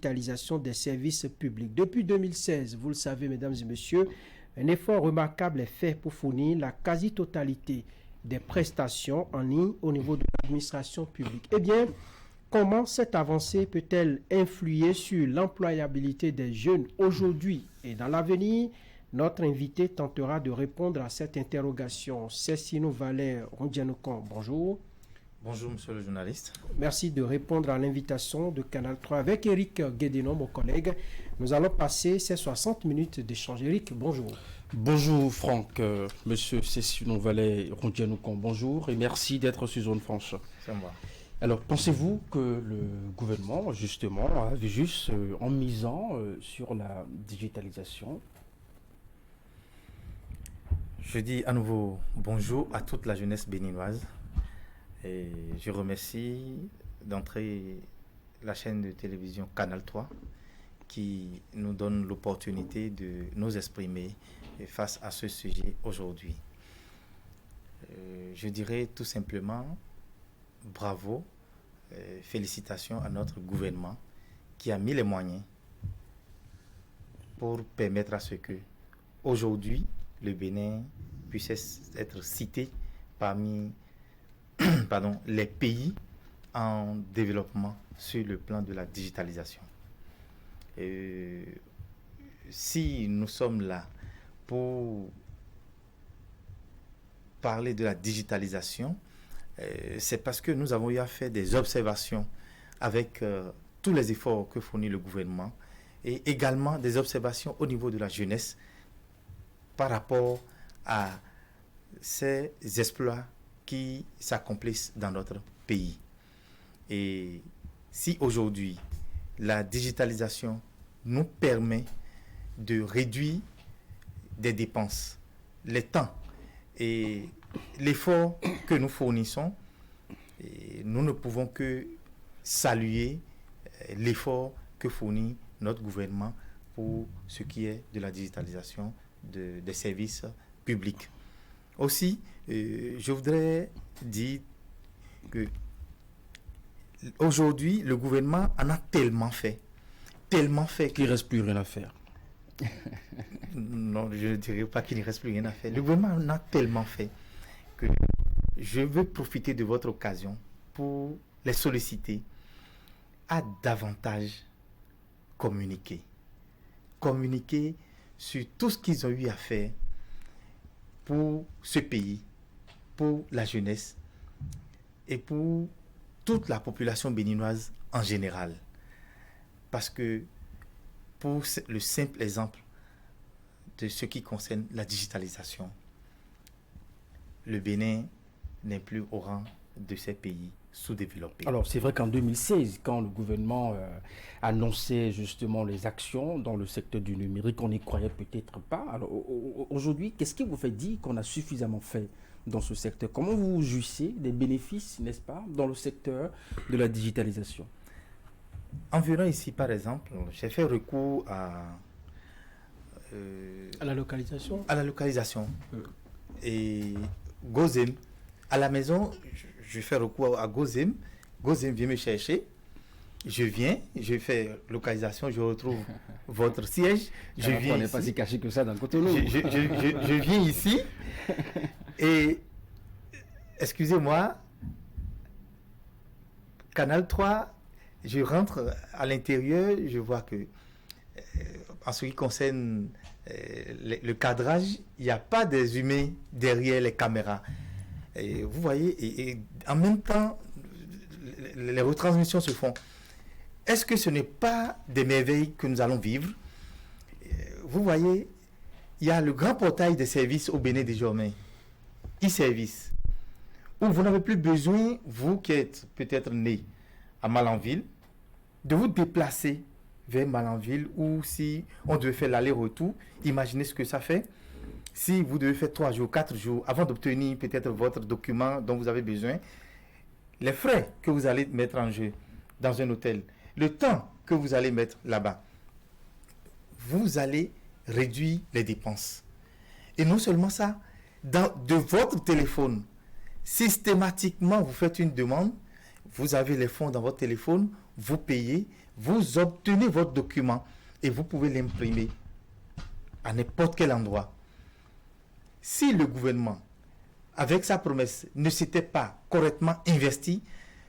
digitalisation des services publics. Depuis 2016, vous le savez, mesdames et messieurs, un effort remarquable est fait pour fournir la quasi-totalité des prestations en ligne au niveau de l'administration publique. Eh bien, comment cette avancée peut-elle influer sur l'employabilité des jeunes aujourd'hui et dans l'avenir? Notre invité tentera de répondre à cette interrogation. Cécile Valère Rondianokon, bonjour. Bonjour, monsieur le journaliste. Merci de répondre à l'invitation de Canal 3. Avec Eric Guédénon, mon collègue, nous allons passer ces 60 minutes d'échange. Eric, bonjour. Bonjour Franck, monsieur Cécile Valère Rondianokon, bonjour et merci d'être sur Zone Franche. C'est moi. Alors, pensez-vous que le gouvernement, justement, avait juste en misant sur la digitalisation? Je dis à nouveau bonjour à toute la jeunesse béninoise et je remercie d'entrer la chaîne de télévision Canal 3 qui nous donne l'opportunité de nous exprimer face à ce sujet aujourd'hui. Je dirais tout simplement bravo, félicitations à notre gouvernement qui a mis les moyens pour permettre à ce que aujourd'hui le Bénin puisse être cité parmi les pays en développement sur le plan de la digitalisation. Si nous sommes là pour parler de la digitalisation, c'est parce que nous avons eu à faire des observations avec tous les efforts que fournit le gouvernement et également des observations au niveau de la jeunesse par rapport à ces exploits qui s'accomplissent dans notre pays. Et si aujourd'hui la digitalisation nous permet de réduire des dépenses, les temps et l'effort que nous fournissons, et nous ne pouvons que saluer l'effort que fournit notre gouvernement pour ce qui est de la digitalisation des services publics. Aussi, je voudrais dire que aujourd'hui, le gouvernement en a tellement fait qu'il ne reste plus rien à faire. Non, je ne dirais pas qu'il ne reste plus rien à faire. Le gouvernement en a tellement fait que je veux profiter de votre occasion pour les solliciter à davantage communiquer. Communiquer sur tout ce qu'ils ont eu à faire pour ce pays, pour la jeunesse et pour toute la population béninoise en général. Parce que pour le simple exemple de ce qui concerne la digitalisation, le Bénin n'est plus au rang de ces pays sous-développés. Alors c'est vrai qu'en 2016, quand le gouvernement annonçait justement les actions dans le secteur du numérique, on n'y croyait peut-être pas. Alors aujourd'hui, qu'est-ce qui vous fait dire qu'on a suffisamment fait dans ce secteur? Comment vous jouissez des bénéfices, n'est-ce pas, dans le secteur de la digitalisation? Environ ici, par exemple, j'ai fait recours à la localisation. À la localisation. Et Gozem, à la maison, je fais recours à Gozem. Gozem vient me chercher. Je viens, je fais localisation, je retrouve votre siège. Je viens on n'est pas si caché que ça dans le côté où je viens ici. Et, excusez-moi, Canal 3, je rentre à l'intérieur, je vois que en ce qui concerne le cadrage, il n'y a pas des humains derrière les caméras. Et vous voyez, et en même temps, les retransmissions se font. Est-ce que ce n'est pas des merveilles que nous allons vivre? Vous voyez, il y a le grand portail des services au Bénin désormais, e-service, où vous n'avez plus besoin, vous qui êtes peut-être né à Malanville, de vous déplacer vers Malanville, ou si on devait faire l'aller-retour, imaginez ce que ça fait. Si vous devez faire 3 jours, 4 jours, avant d'obtenir peut-être votre document dont vous avez besoin, les frais que vous allez mettre en jeu dans un hôtel, le temps que vous allez mettre là-bas, vous allez réduire les dépenses. Et non seulement ça, de votre téléphone, systématiquement, vous faites une demande, vous avez les fonds dans votre téléphone, vous payez, vous obtenez votre document et vous pouvez l'imprimer à n'importe quel endroit. Si le gouvernement, avec sa promesse, ne s'était pas correctement investi,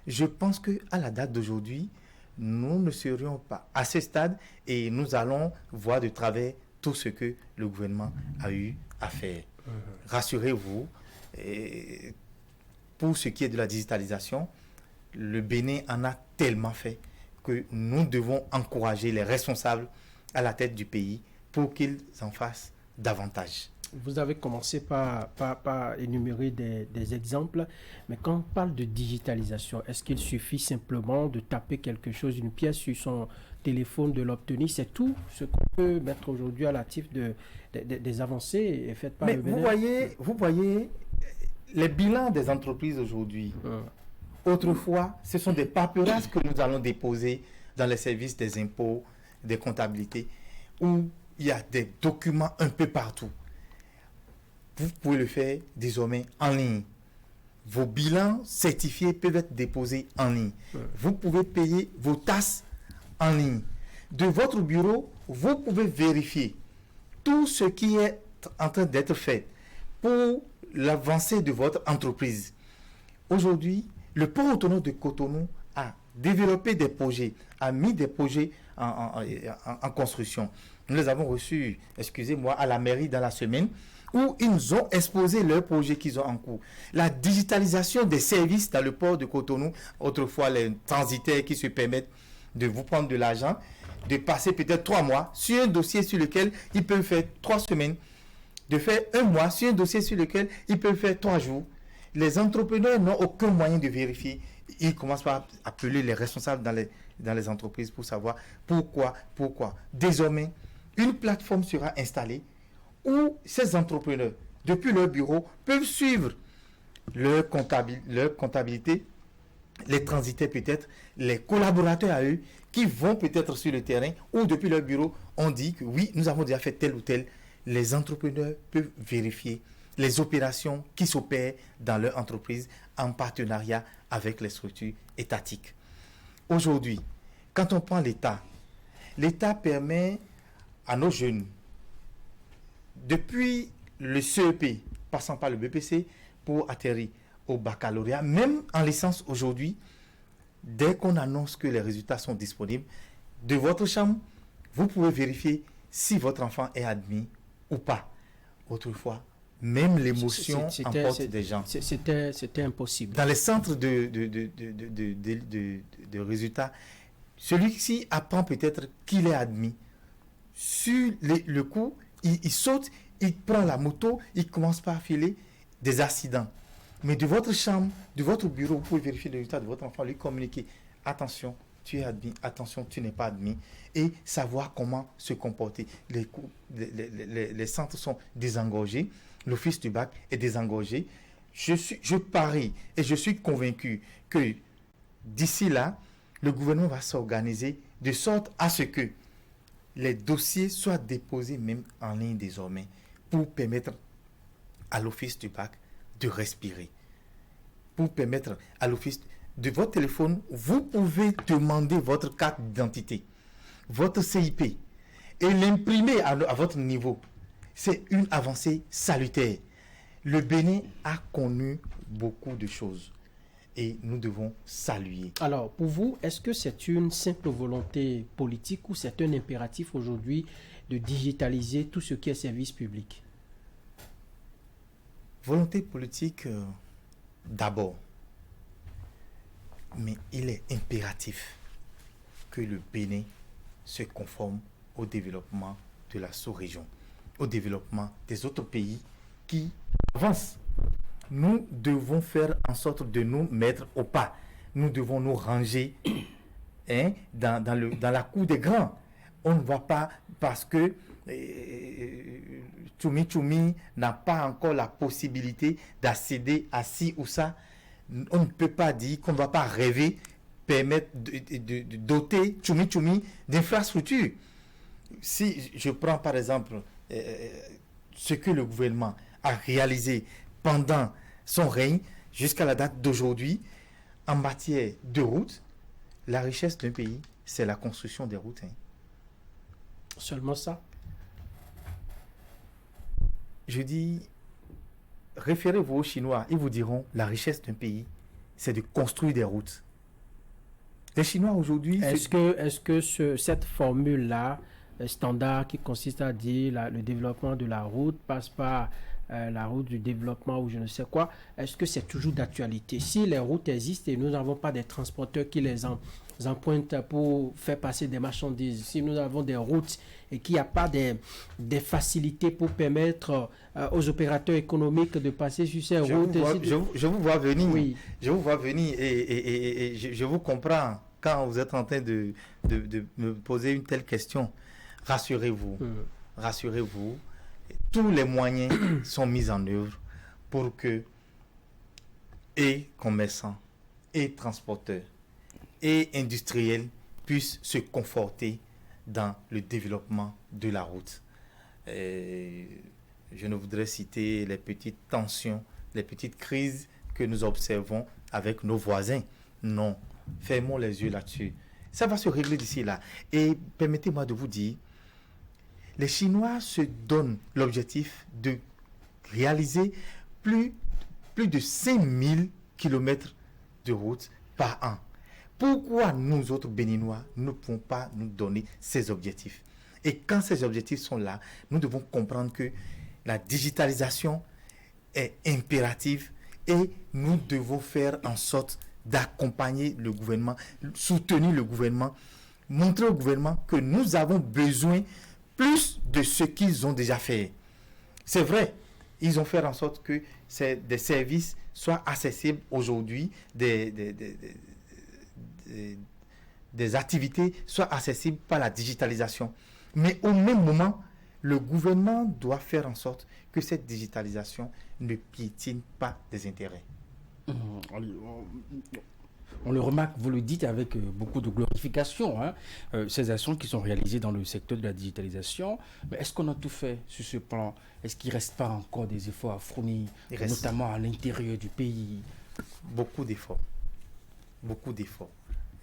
je pense qu'à la date d'aujourd'hui, nous ne serions pas à ce stade et nous allons voir de travers tout ce que le gouvernement a eu à faire. Rassurez-vous, pour ce qui est de la digitalisation, le Bénin en a tellement fait que nous devons encourager les responsables à la tête du pays pour qu'ils en fassent davantage. Vous avez commencé par énumérer des exemples, mais quand on parle de digitalisation, est-ce qu'il suffit simplement de taper quelque chose, une pièce sur son téléphone, de l'obtenir? C'est tout ce qu'on peut mettre aujourd'hui à l'actif des avancées faites par mais le Bénin? vous voyez, les bilans des entreprises aujourd'hui, autrefois, ce sont des paperasses que nous allons déposer dans les services des impôts, des comptabilités, où il y a des documents un peu partout. Vous pouvez le faire désormais en ligne. Vos bilans certifiés peuvent être déposés en ligne. Vous pouvez payer vos taxes en ligne. De votre bureau, vous pouvez vérifier tout ce qui est en train d'être fait pour l'avancée de votre entreprise. Aujourd'hui, le port autonome de Cotonou a développé des projets, a mis des projets en construction. Nous les avons reçus, excusez-moi, à la mairie dans la semaine, où ils nous ont exposé leurs projets qu'ils ont en cours. La digitalisation des services dans le port de Cotonou, autrefois les transitaires qui se permettent de vous prendre de l'argent, de passer peut-être 3 mois sur un dossier sur lequel ils peuvent faire 3 semaines, de faire 1 mois sur un dossier sur lequel ils peuvent faire 3 jours. Les entrepreneurs n'ont aucun moyen de vérifier. Ils commencent par appeler les responsables dans les entreprises pour savoir pourquoi. Désormais, une plateforme sera installée où ces entrepreneurs, depuis leur bureau, peuvent suivre leur comptabilité, les transitaires peut-être, les collaborateurs à eux, qui vont peut-être sur le terrain, ou depuis leur bureau, on dit que oui, nous avons déjà fait tel ou tel. Les entrepreneurs peuvent vérifier les opérations qui s'opèrent dans leur entreprise en partenariat avec les structures étatiques. Aujourd'hui, quand on prend l'État permet à nos jeunes, depuis le CEP, passant par le BPC, pour atterrir au baccalauréat, même en licence aujourd'hui, dès qu'on annonce que les résultats sont disponibles, de votre chambre, vous pouvez vérifier si votre enfant est admis ou pas. Autrefois, même l'émotion emporte des gens. C'était impossible. Dans les centres de résultats, celui-ci apprend peut-être qu'il est admis. Sur le coup, il saute, il prend la moto, il commence par filer des accidents. Mais de votre chambre, de votre bureau, vous pouvez vérifier le résultat de votre enfant, lui communiquer. Attention, tu es admis, attention, tu n'es pas admis. Et savoir comment se comporter. Les centres sont désengorgés, l'office du bac est désengorgé. Je parie et je suis convaincu que d'ici là, le gouvernement va s'organiser de sorte à ce que les dossiers soient déposés même en ligne désormais pour permettre à l'office du bac de respirer. Pour permettre à l'office de votre téléphone, vous pouvez demander votre carte d'identité, votre CIP et l'imprimer à votre niveau. C'est une avancée salutaire. Le Bénin a connu beaucoup de choses et nous devons saluer. Alors, pour vous, est-ce que c'est une simple volonté politique ou c'est un impératif aujourd'hui de digitaliser tout ce qui est service public? Volonté politique d'abord, mais il est impératif que le Bénin se conforme au développement de la sous-région, au développement des autres pays qui avancent. Nous devons faire en sorte de nous mettre au pas. Nous devons nous ranger dans la cour des grands. On ne va pas parce que Tchoumi n'a pas encore la possibilité d'accéder à ci ou ça. On ne peut pas dire qu'on ne va pas rêver, permettre de doter Tchoumi d'infrastructures. Si je prends par exemple ce que le gouvernement a réalisé pendant son règne jusqu'à la date d'aujourd'hui, en matière de routes, la richesse d'un pays, c'est la construction des routes. Seulement ça? Je dis, référez-vous aux Chinois, ils vous diront, la richesse d'un pays, c'est de construire des routes. Les Chinois aujourd'hui... Est-ce que cette formule-là, standard, qui consiste à dire le développement de la route passe par la route du développement ou je ne sais quoi, est-ce que c'est toujours d'actualité? Si les routes existent et nous n'avons pas des transporteurs qui les empruntent pour faire passer des marchandises, si nous avons des routes et qu'il n'y a pas des facilités pour permettre aux opérateurs économiques de passer sur ces routes... Je vous vois venir. Oui. Je vous vois venir et je vous comprends quand vous êtes en train de me poser une telle question. Rassurez-vous, rassurez-vous, tous les moyens sont mis en œuvre pour que et commerçants, et transporteurs, et industriels puissent se conforter dans le développement de la route. Je ne voudrais citer les petites tensions, les petites crises que nous observons avec nos voisins. Non, fermons les yeux là-dessus. Ça va se régler d'ici là. Et permettez-moi de vous dire, les Chinois se donnent l'objectif de réaliser plus de 5000 km de route par an. Pourquoi nous autres Béninois ne pouvons pas nous donner ces objectifs? Et quand ces objectifs sont là, nous devons comprendre que la digitalisation est impérative et nous devons faire en sorte d'accompagner le gouvernement, soutenir le gouvernement, montrer au gouvernement que nous avons besoin plus de ce qu'ils ont déjà fait. C'est vrai, ils ont fait en sorte que des services soient accessibles aujourd'hui, des activités soient accessibles par la digitalisation. Mais au même moment, le gouvernement doit faire en sorte que cette digitalisation ne piétine pas des intérêts. On le remarque, vous le dites avec beaucoup de glorification, ces actions qui sont réalisées dans le secteur de la digitalisation. Mais est-ce qu'on a tout fait sur ce plan? Est-ce qu'il ne reste pas encore des efforts à fournir, notamment à l'intérieur du pays? Beaucoup d'efforts. Beaucoup d'efforts.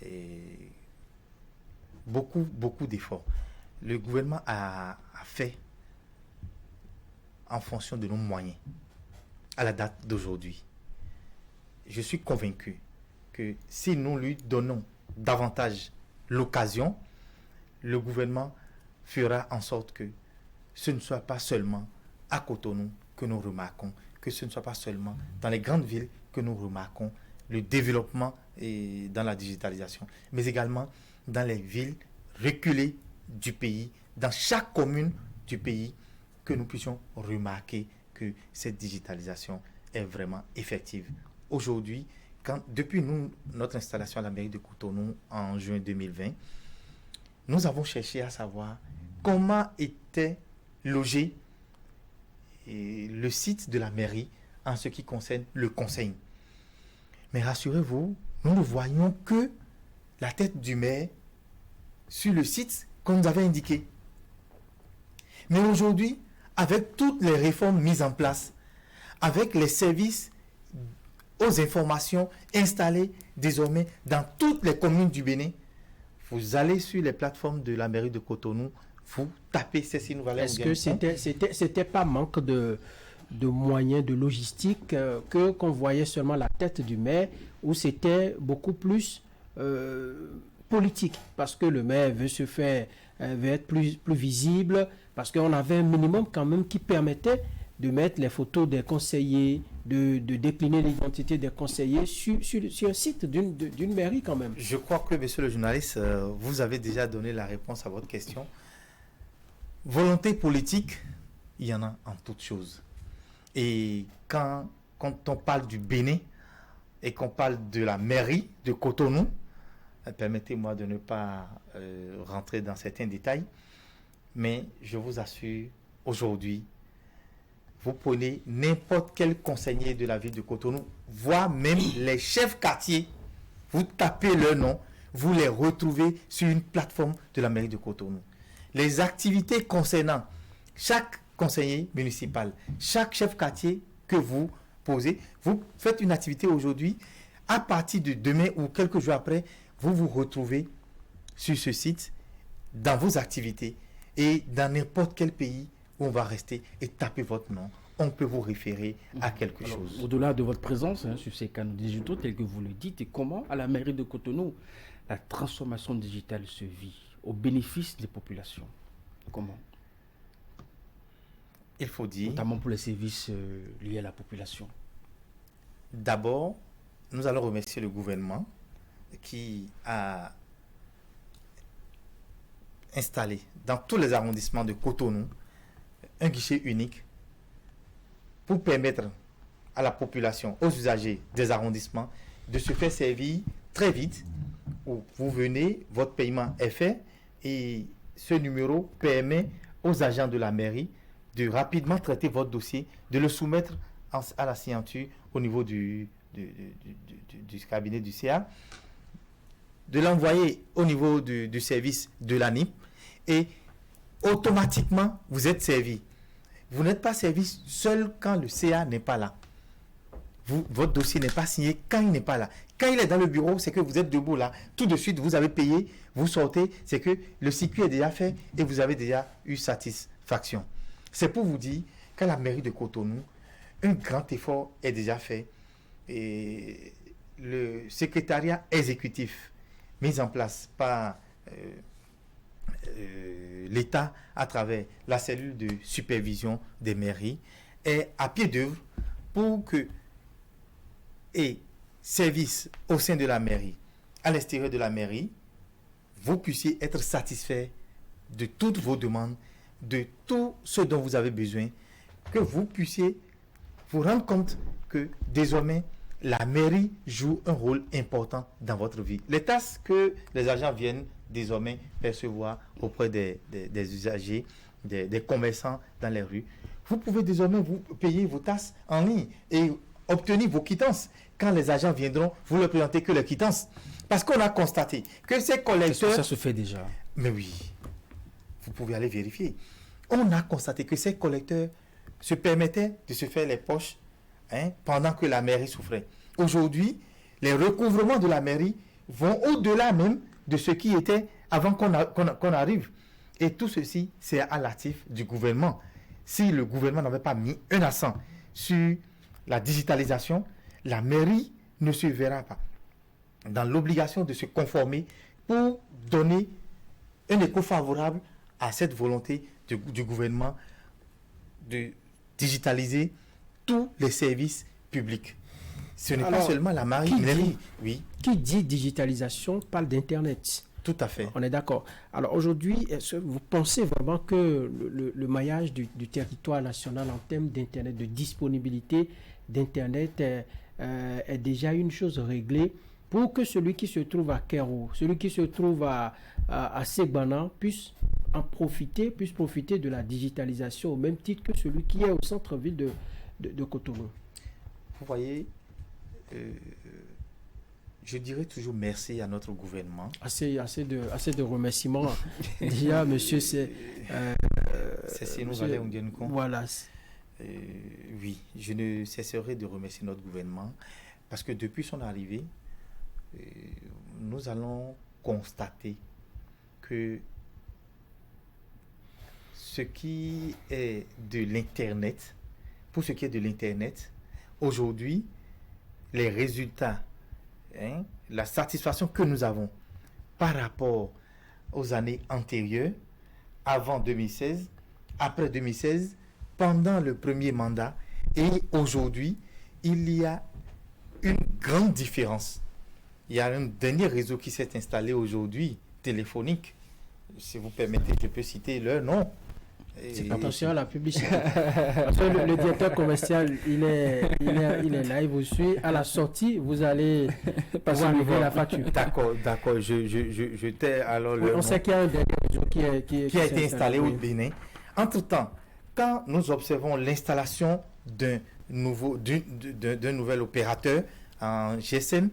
Et beaucoup d'efforts. Le gouvernement a fait en fonction de nos moyens à la date d'aujourd'hui. Je suis convaincu que si nous lui donnons davantage l'occasion, le gouvernement fera en sorte que ce ne soit pas seulement à Cotonou que nous remarquons, que ce ne soit pas seulement dans les grandes villes que nous remarquons le développement et dans la digitalisation, mais également dans les villes reculées du pays, dans chaque commune du pays, que nous puissions remarquer que cette digitalisation est vraiment effective. Aujourd'hui, depuis notre installation à la mairie de Cotonou en juin 2020, nous avons cherché à savoir comment était logé le site de la mairie en ce qui concerne le conseil. Mais rassurez-vous, nous ne voyons que la tête du maire sur le site qu'on nous avait indiqué. Mais aujourd'hui, avec toutes les réformes mises en place, avec les services aux informations installées désormais dans toutes les communes du Bénin, vous allez sur les plateformes de la mairie de Cotonou, vous tapez Cécile Valère. Est-ce que c'était pas manque de moyens, de logistique, qu'on voyait seulement la tête du maire, ou c'était beaucoup plus politique, parce que le maire veut être plus visible, parce qu'on avait un minimum quand même qui permettait de mettre les photos des conseillers, de décliner l'identité des conseillers sur un site d'une mairie quand même. Je crois que, monsieur le journaliste, vous avez déjà donné la réponse à votre question. Volonté politique, il y en a en toutes choses. Et quand on parle du Bénin et qu'on parle de la mairie de Cotonou, permettez-moi de ne pas rentrer dans certains détails, mais je vous assure, aujourd'hui, vous prenez n'importe quel conseiller de la ville de Cotonou, voire même les chefs quartiers, vous tapez leur nom, vous les retrouvez sur une plateforme de la mairie de Cotonou. Les activités concernant chaque conseiller municipal, chaque chef quartier que vous posez, vous faites une activité aujourd'hui, à partir de demain ou quelques jours après, vous vous retrouvez sur ce site, dans vos activités et dans n'importe quel pays où on va rester et taper votre nom. On peut vous référer à quelque chose. Au-delà de votre présence sur ces canaux digitaux, tels que vous le dites, et comment, à la mairie de Cotonou, la transformation digitale se vit au bénéfice des populations? Comment? Il faut dire... Notamment pour les services liés à la population. D'abord, nous allons remercier le gouvernement qui a installé dans tous les arrondissements de Cotonou un guichet unique pour permettre à la population, aux usagers des arrondissements, de se faire servir très vite. Où vous venez, votre paiement est fait et ce numéro permet aux agents de la mairie de rapidement traiter votre dossier, de le soumettre à la signature au niveau du cabinet du CA, de l'envoyer au niveau du service de l'ANIP et automatiquement vous êtes servi. Vous n'êtes pas servi seul quand le CA n'est pas là. Votre dossier n'est pas signé quand il n'est pas là. Quand il est dans le bureau, c'est que vous êtes debout là. Tout de suite, vous avez payé, vous sortez, c'est que le circuit est déjà fait et vous avez déjà eu satisfaction. C'est pour vous dire qu'à la mairie de Cotonou, un grand effort est déjà fait. Et le secrétariat exécutif mis en place par l'État à travers la cellule de supervision des mairies est à pied d'œuvre pour que et services au sein de la mairie, à l'extérieur de la mairie, vous puissiez être satisfait de toutes vos demandes, de tout ce dont vous avez besoin, que vous puissiez vous rendre compte que désormais, la mairie joue un rôle important dans votre vie. Les tasses que les agents viennent désormais percevoir auprès des usagers, des commerçants dans les rues, vous pouvez désormais vous payer vos tasses en ligne et obtenir vos quittances. Quand les agents viendront, vous ne leur présentez que les quittances. Parce qu'on a constaté que ces collecteurs... Ça se fait déjà. Mais oui, vous pouvez aller vérifier. On a constaté que ces collecteurs se permettaient de se faire les poches pendant que la mairie souffrait. Aujourd'hui, les recouvrements de la mairie vont au-delà même de ce qui était avant qu'on arrive. Et tout ceci, c'est à l'actif du gouvernement. Si le gouvernement n'avait pas mis un accent sur la digitalisation, la mairie ne se verra pas dans l'obligation de se conformer pour donner un écho favorable à cette volonté du gouvernement de digitaliser tous les services publics. Ce n'est pas seulement la mairie. Oui. Qui dit digitalisation parle d'Internet. Tout à fait. On est d'accord. Alors aujourd'hui, est-ce que vous pensez vraiment que le maillage du territoire national en termes d'Internet, de disponibilité d'Internet est déjà une chose réglée pour que celui qui se trouve à Kero, celui qui se trouve à Segbana puisse profiter de la digitalisation au même titre que celui qui est au centre-ville de Cotonou? Vous voyez, je dirais toujours merci à notre gouvernement. Assez de remerciements. Déjà, monsieur, c'est... Voilà. Oui, je ne cesserai de remercier notre gouvernement parce que depuis son arrivée, nous allons constater que ce qui est de l'Internet, pour ce qui est de l'Internet, aujourd'hui, les résultats, la satisfaction que nous avons par rapport aux années antérieures, avant 2016, après 2016, pendant le premier mandat et aujourd'hui, il y a une grande différence. Il y a un dernier réseau qui s'est installé aujourd'hui, téléphonique. Si vous permettez, je peux citer leur nom. Attention à la publicité. Parce que le directeur commercial, il est là, il vous suit. À la sortie, vous allez passer la facture. D'accord. Je t'ai alors le on sait qu'il y a un dernier réseau qui a été installé au Bénin. Entre-temps, quand nous observons l'installation d'un nouvel opérateur en GSM,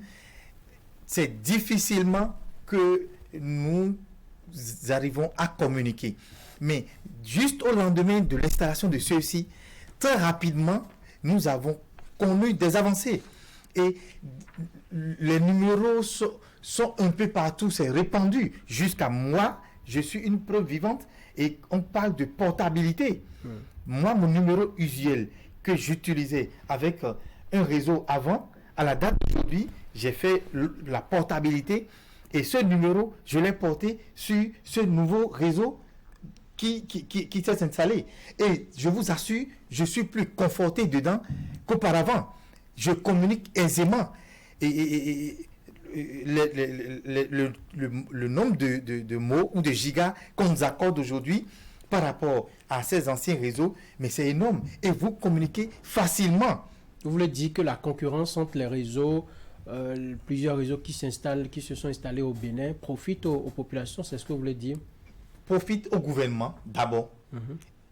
c'est difficilement que nous arrivons à communiquer. Mais juste au lendemain de l'installation de ceux-ci, très rapidement, nous avons connu des avancées. Et les numéros sont un peu partout, c'est répandu. Jusqu'à moi, je suis une preuve vivante et on parle de portabilité. Moi, mon numéro usuel que j'utilisais avec un réseau avant, à la date d'aujourd'hui, j'ai fait la portabilité et ce numéro, je l'ai porté sur ce nouveau réseau qui s'est installé. Et je vous assure, je suis plus conforté dedans qu'auparavant. Je communique aisément. Et le nombre de mots ou de gigas qu'on nous accorde aujourd'hui par rapport à ces anciens réseaux, mais c'est énorme. Et vous communiquez facilement. Vous voulez dire que la concurrence entre les réseaux, plusieurs réseaux qui se sont installés au Bénin, profitent aux populations, c'est ce que vous voulez dire? Profite au gouvernement d'abord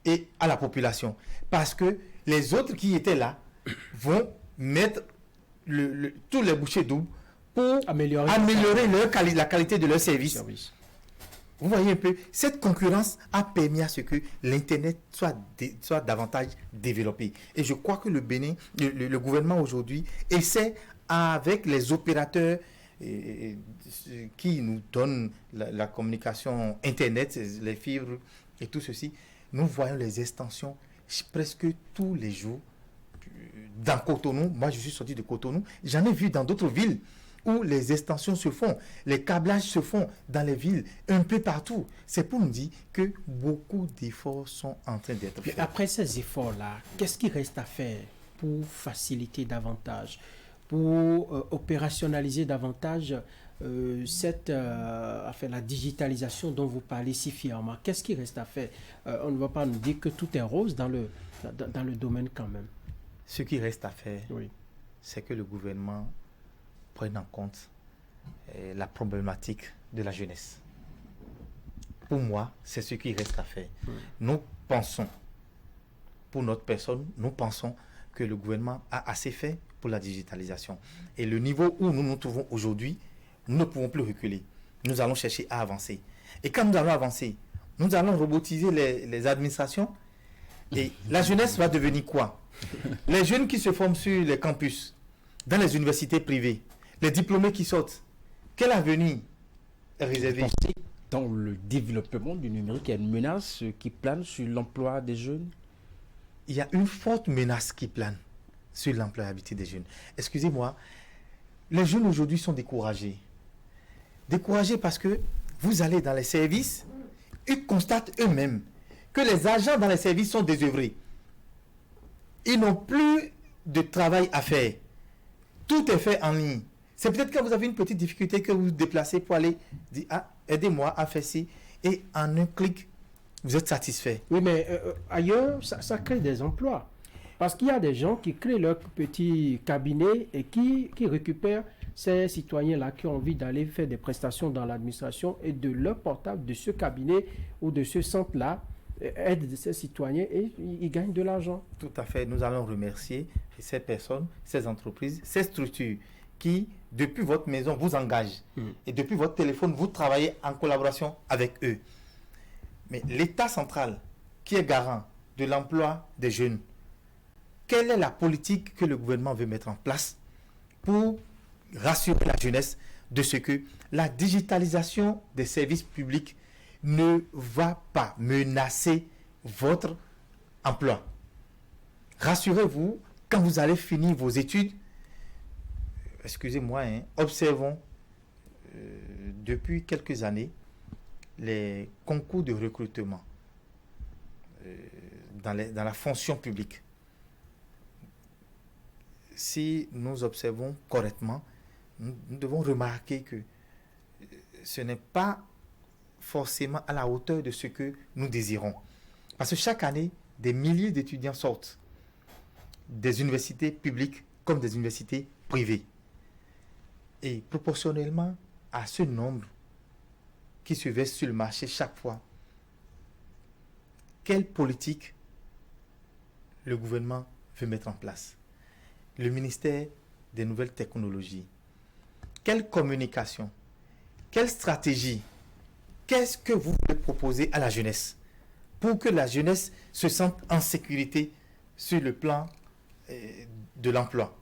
et à la population. Parce que les autres qui étaient là vont mettre tous les bouchées doubles pour améliorer la qualité de leur service. Vous voyez un peu, cette concurrence a permis à ce que l'Internet soit davantage développé. Et je crois que le Bénin, le gouvernement aujourd'hui, essaie avec les opérateurs qui nous donnent la communication Internet, les fibres et tout ceci. Nous voyons les extensions presque tous les jours. Dans Cotonou, moi je suis sorti de Cotonou, j'en ai vu dans d'autres villes où les extensions se font, les câblages se font dans les villes, un peu partout. C'est pour nous dire que beaucoup d'efforts sont en train d'être faits. Après ces efforts-là, qu'est-ce qui reste à faire pour faciliter davantage, pour opérationnaliser davantage la digitalisation dont vous parlez si fièrement? Qu'est-ce qui reste à faire? On ne va pas nous dire que tout est rose dans le domaine quand même. Ce qui reste à faire, c'est que le gouvernement prenne en compte la problématique de la jeunesse. Pour moi, c'est ce qui reste à faire. Nous pensons, pour notre personne, nous pensons que le gouvernement a assez fait pour la digitalisation. Et le niveau où nous nous trouvons aujourd'hui, nous ne pouvons plus reculer. Nous allons chercher à avancer. Et quand nous allons avancer, nous allons robotiser les administrations. Et la jeunesse va devenir quoi? Les jeunes qui se forment sur les campus, dans les universités privées, les diplômés qui sortent, quel avenir est réservé? Dans le développement du numérique, il y a une menace qui plane sur l'emploi des jeunes? Il y a une forte menace qui plane sur l'employabilité des jeunes. Excusez-moi, les jeunes aujourd'hui sont découragés. Découragés parce que vous allez dans les services, ils constatent eux-mêmes que les agents dans les services sont désœuvrés. Ils n'ont plus de travail à faire. Tout est fait en ligne. C'est peut-être que vous avez une petite difficulté que vous vous déplacez pour aller dire aidez-moi à faire ci. Et en un clic, vous êtes satisfait. Oui, mais ailleurs, ça crée des emplois. Parce qu'il y a des gens qui créent leur petit cabinet et qui récupèrent ces citoyens-là qui ont envie d'aller faire des prestations dans l'administration et de leur portable, de ce cabinet ou de ce centre-là, aident ces citoyens et ils gagnent de l'argent. Tout à fait. Nous allons remercier ces personnes, ces entreprises, ces structures qui, depuis votre maison, vous engagent. Et depuis votre téléphone, vous travaillez en collaboration avec eux. Mais l'État central, qui est garant de l'emploi des jeunes, quelle est la politique que le gouvernement veut mettre en place pour rassurer la jeunesse de ce que la digitalisation des services publics ne va pas menacer votre emploi? Rassurez-vous, quand vous allez finir vos études, excusez-moi, observons depuis quelques années les concours de recrutement dans la fonction publique. Si nous observons correctement, nous devons remarquer que ce n'est pas forcément à la hauteur de ce que nous désirons. Parce que chaque année, des milliers d'étudiants sortent des universités publiques comme des universités privées. Et proportionnellement à ce nombre qui se verse sur le marché chaque fois, quelle politique le gouvernement veut mettre en place? Le ministère des Nouvelles Technologies, quelle communication, quelle stratégie, qu'est-ce que vous voulez proposer à la jeunesse pour que la jeunesse se sente en sécurité sur le plan de l'emploi?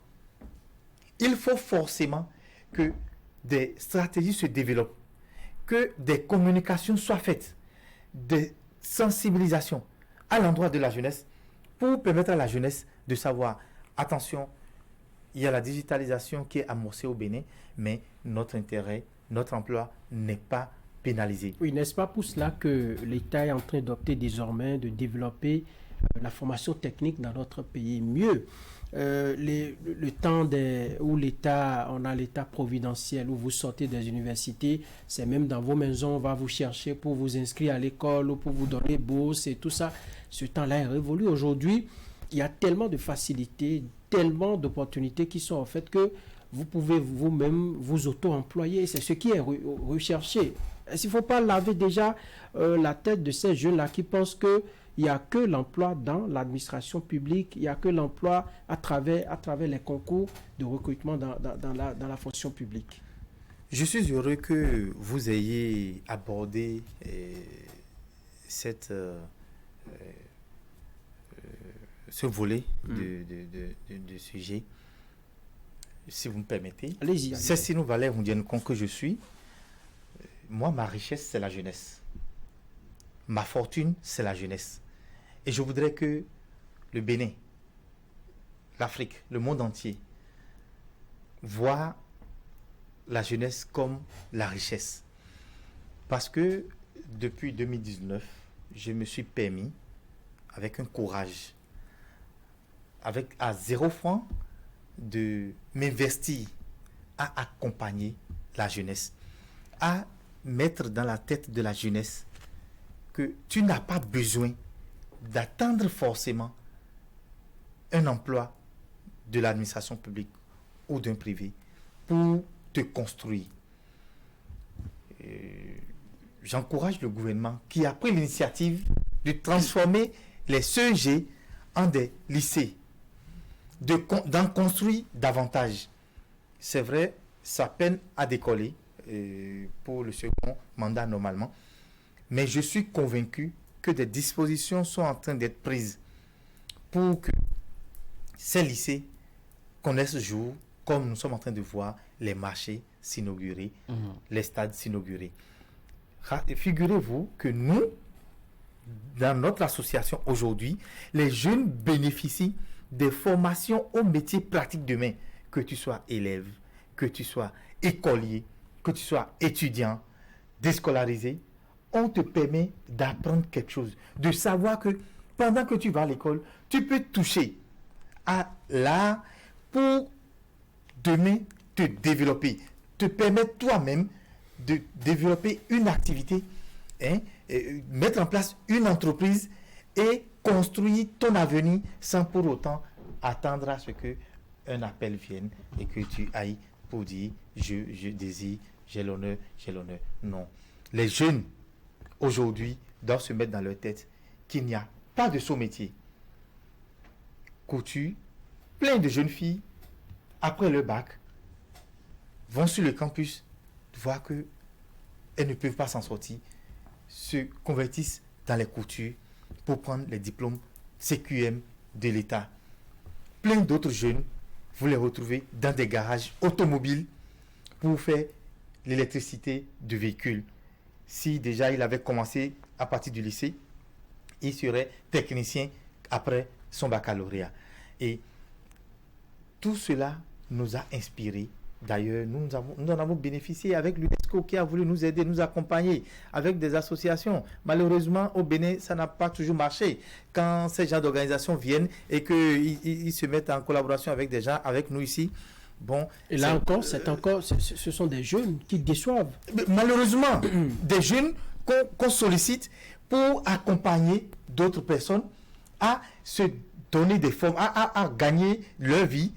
Il faut forcément que des stratégies se développent, que des communications soient faites, des sensibilisations à l'endroit de la jeunesse pour permettre à la jeunesse de savoir, attention, il y a la digitalisation qui est amorcée au Bénin, mais notre intérêt, notre emploi n'est pas pénalisé. Oui, n'est-ce pas pour cela que l'État est en train d'opter désormais de développer la formation technique dans notre pays mieux? Le temps où l'État, on a l'État providentiel, où vous sortez des universités, c'est même dans vos maisons, on va vous chercher pour vous inscrire à l'école ou pour vous donner bourse et tout ça. Ce temps-là est révolu. Aujourd'hui, il y a tellement de facilités, tellement d'opportunités qui sont en fait que vous pouvez vous-même vous auto-employer. C'est ce qui est recherché. Est-ce qu'il ne faut pas laver déjà la tête de ces jeunes-là qui pensent que il n'y a que l'emploi dans l'administration publique, il n'y a que l'emploi à travers les concours de recrutement dans la fonction publique? Je suis heureux que vous ayez abordé ce volet de sujet. Si vous me permettez. Allez-y. C'est Sinou Valère Ndienkon que je suis. Moi, ma richesse, c'est la jeunesse. Ma fortune, c'est la jeunesse. Et je voudrais que le Bénin, l'Afrique, le monde entier, voient la jeunesse comme la richesse. Parce que depuis 2019, je me suis permis, avec un courage, à 0 francs, de m'investir à accompagner la jeunesse, à mettre dans la tête de la jeunesse que tu n'as pas besoin d'attendre forcément un emploi de l'administration publique ou d'un privé pour te construire. J'encourage le gouvernement qui a pris l'initiative de transformer les CEG en des lycées, d'en construire davantage. C'est vrai, ça peine à décoller pour le second mandat normalement, mais je suis convaincu que des dispositions sont en train d'être prises pour que ces lycées connaissent jour, comme nous sommes en train de voir les marchés s'inaugurer, les stades s'inaugurer. Figurez-vous que nous, dans notre association aujourd'hui, les jeunes bénéficient des formations aux métiers pratiques de main, que tu sois élève, que tu sois écolier, que tu sois étudiant, déscolarisé. On te permet d'apprendre quelque chose, de savoir que pendant que tu vas à l'école, tu peux toucher à l'art pour demain te développer, te permettre toi-même de développer une activité, mettre en place une entreprise et construire ton avenir sans pour autant attendre à ce qu'un appel vienne et que tu ailles pour dire je désire, j'ai l'honneur. Non. Les jeunes aujourd'hui doivent se mettre dans leur tête qu'il n'y a pas de sous-métier. Couture, plein de jeunes filles, après le bac, vont sur le campus, voir qu'elles ne peuvent pas s'en sortir, se convertissent dans les coutures pour prendre les diplômes CQM de l'État. Plein d'autres jeunes, vous les retrouvez dans des garages automobiles pour faire l'électricité de véhicules. Si déjà il avait commencé à partir du lycée, il serait technicien après son baccalauréat. Et tout cela nous a inspirés. D'ailleurs, nous en avons bénéficié avec l'UNESCO qui a voulu nous aider, nous accompagner avec des associations. Malheureusement, au Bénin, ça n'a pas toujours marché. Quand ces gens d'organisations viennent et qu'ils se mettent en collaboration avec des gens, avec nous ici, bon... Et là encore, ce sont des jeunes qui déçoivent. Malheureusement, des jeunes qu'on sollicite pour accompagner d'autres personnes à se donner des formes, à gagner leur vie.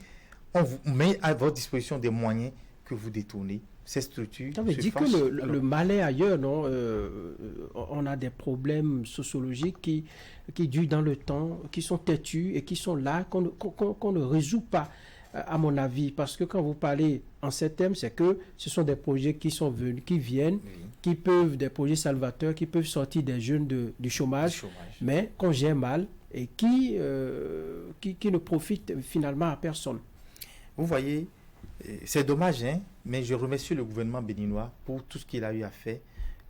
On vous met à votre disposition des moyens que vous détournez. Ces structures. Ça veut dire que le mal est ailleurs, non? On a des problèmes sociologiques qui durent dans le temps, qui sont têtus et qui sont là, qu'on ne résout pas, à mon avis. Parce que quand vous parlez en ces termes, c'est que ce sont des projets qui sont venus, qui viennent, qui peuvent, des projets salvateurs, qui peuvent sortir des jeunes du chômage, mais qu'on gère mal et qui ne profitent finalement à personne. Vous voyez, C'est dommage, hein, mais je remercie le gouvernement béninois pour tout ce qu'il a eu à faire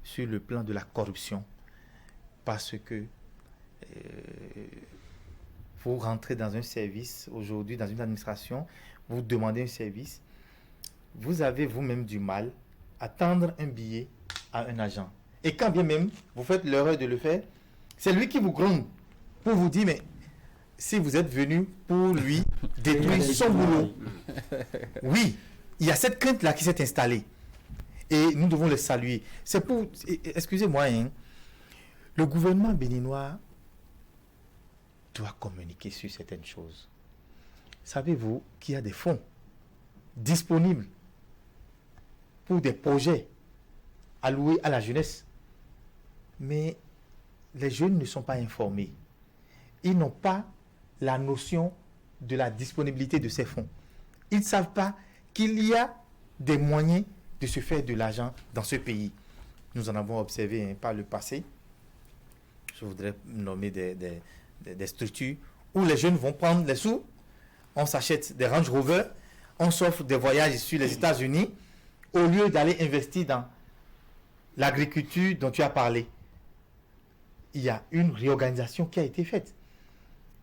sur le plan de la corruption. Parce que vous rentrez dans un service, aujourd'hui, dans une administration, vous demandez un service, vous avez vous-même du mal à tendre un billet à un agent. Et quand bien même vous faites l'erreur de le faire, c'est lui qui vous gronde pour vous dire, mais si vous êtes venu pour lui détruire son boulot. Oui, il y a cette crainte-là qui s'est installée. Et nous devons le saluer. C'est pour, excusez-moi, hein, le gouvernement béninois doit communiquer sur certaines choses. Savez-vous qu'il y a des fonds disponibles pour des projets alloués à la jeunesse? Mais les jeunes ne sont pas informés. Ils n'ont pas la notion de la disponibilité de ces fonds. Ils ne savent pas qu'il y a des moyens de se faire de l'argent dans ce pays. Nous en avons observé par le passé. Je voudrais nommer des structures où les jeunes vont prendre les sous, on s'achète des Range Rover, on s'offre des voyages sur les États-Unis, au lieu d'aller investir dans l'agriculture dont tu as parlé. Il y a une réorganisation qui a été faite.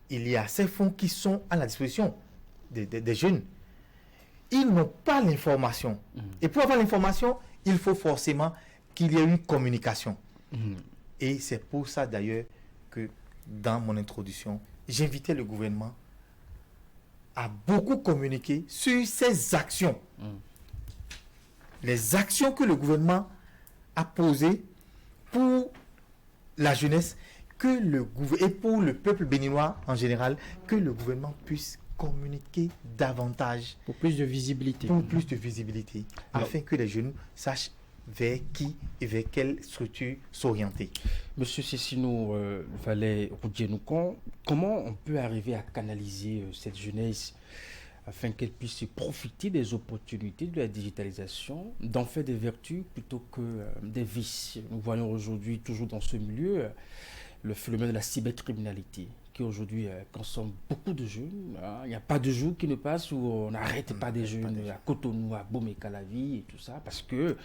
Il y a ces fonds qui sont à la disposition des jeunes. Ils n'ont pas l'information. Et pour avoir l'information, il faut forcément qu'il y ait une communication. Et c'est pour ça d'ailleurs que dans mon introduction, j'invitais le gouvernement à beaucoup communiquer sur ces actions. Les actions que le gouvernement a posées pour la jeunesse, et pour le peuple béninois en général, que le gouvernement puisse communiquer davantage. Pour plus de visibilité. Pour plus de visibilité. Alors, afin que les jeunes sachent vers qui et vers quelle structure s'orienter. Monsieur Cessinou Vallet-Roudier-Noucon, comment on peut arriver à canaliser cette jeunesse afin qu'elle puisse profiter des opportunités de la digitalisation, d'en faire des vertus plutôt que des vices? Nous voyons aujourd'hui, toujours dans ce milieu, le phénomène de la cybercriminalité qui aujourd'hui consomme beaucoup de jeunes. Hein. Il n'y a pas de jour qui ne passe où on n'arrête pas des jeunes à Cotonou, à Bomé-Calavi et tout ça, parce que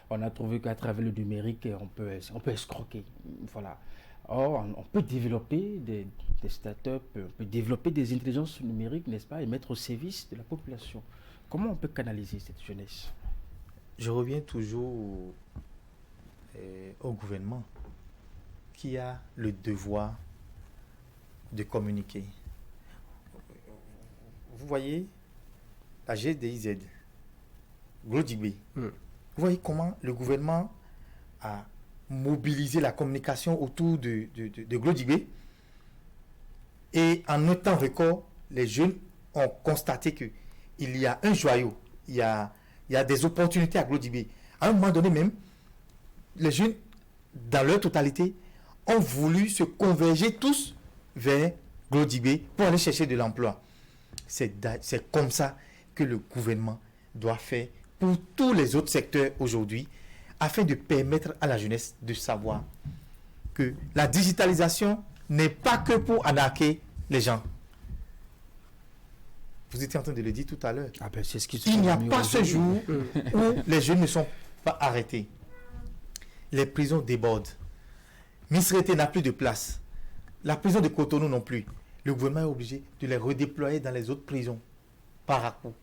on a trouvé qu'à travers le numérique, on peut escroquer. Voilà. Or, on peut développer des startups, on peut développer des intelligences numériques, n'est-ce pas, et mettre au service de la population. Comment on peut canaliser cette jeunesse? Je reviens toujours au gouvernement qui a le devoir de communiquer. Vous voyez, la GDIZ, Glodibé, vous voyez comment le gouvernement a mobilisé la communication autour de Glodibé, et en un temps record, les jeunes ont constaté qu'il y a un joyau, il y a des opportunités à Glodibé. À un moment donné même, les jeunes, dans leur totalité, ont voulu se converger tous vers Glodibé pour aller chercher de l'emploi. C'est comme ça que le gouvernement doit faire pour tous les autres secteurs aujourd'hui, afin de permettre à la jeunesse de savoir que la digitalisation n'est pas que pour arnaquer les gens. Vous étiez en train de le dire tout à l'heure. Ah ben c'est ce qui Il n'y a pas ce jour où les jeunes ne sont pas arrêtés. Les prisons débordent. Misrété n'a plus de place. La prison de Cotonou non plus. Le gouvernement est obligé de les redéployer dans les autres prisons. Parakou,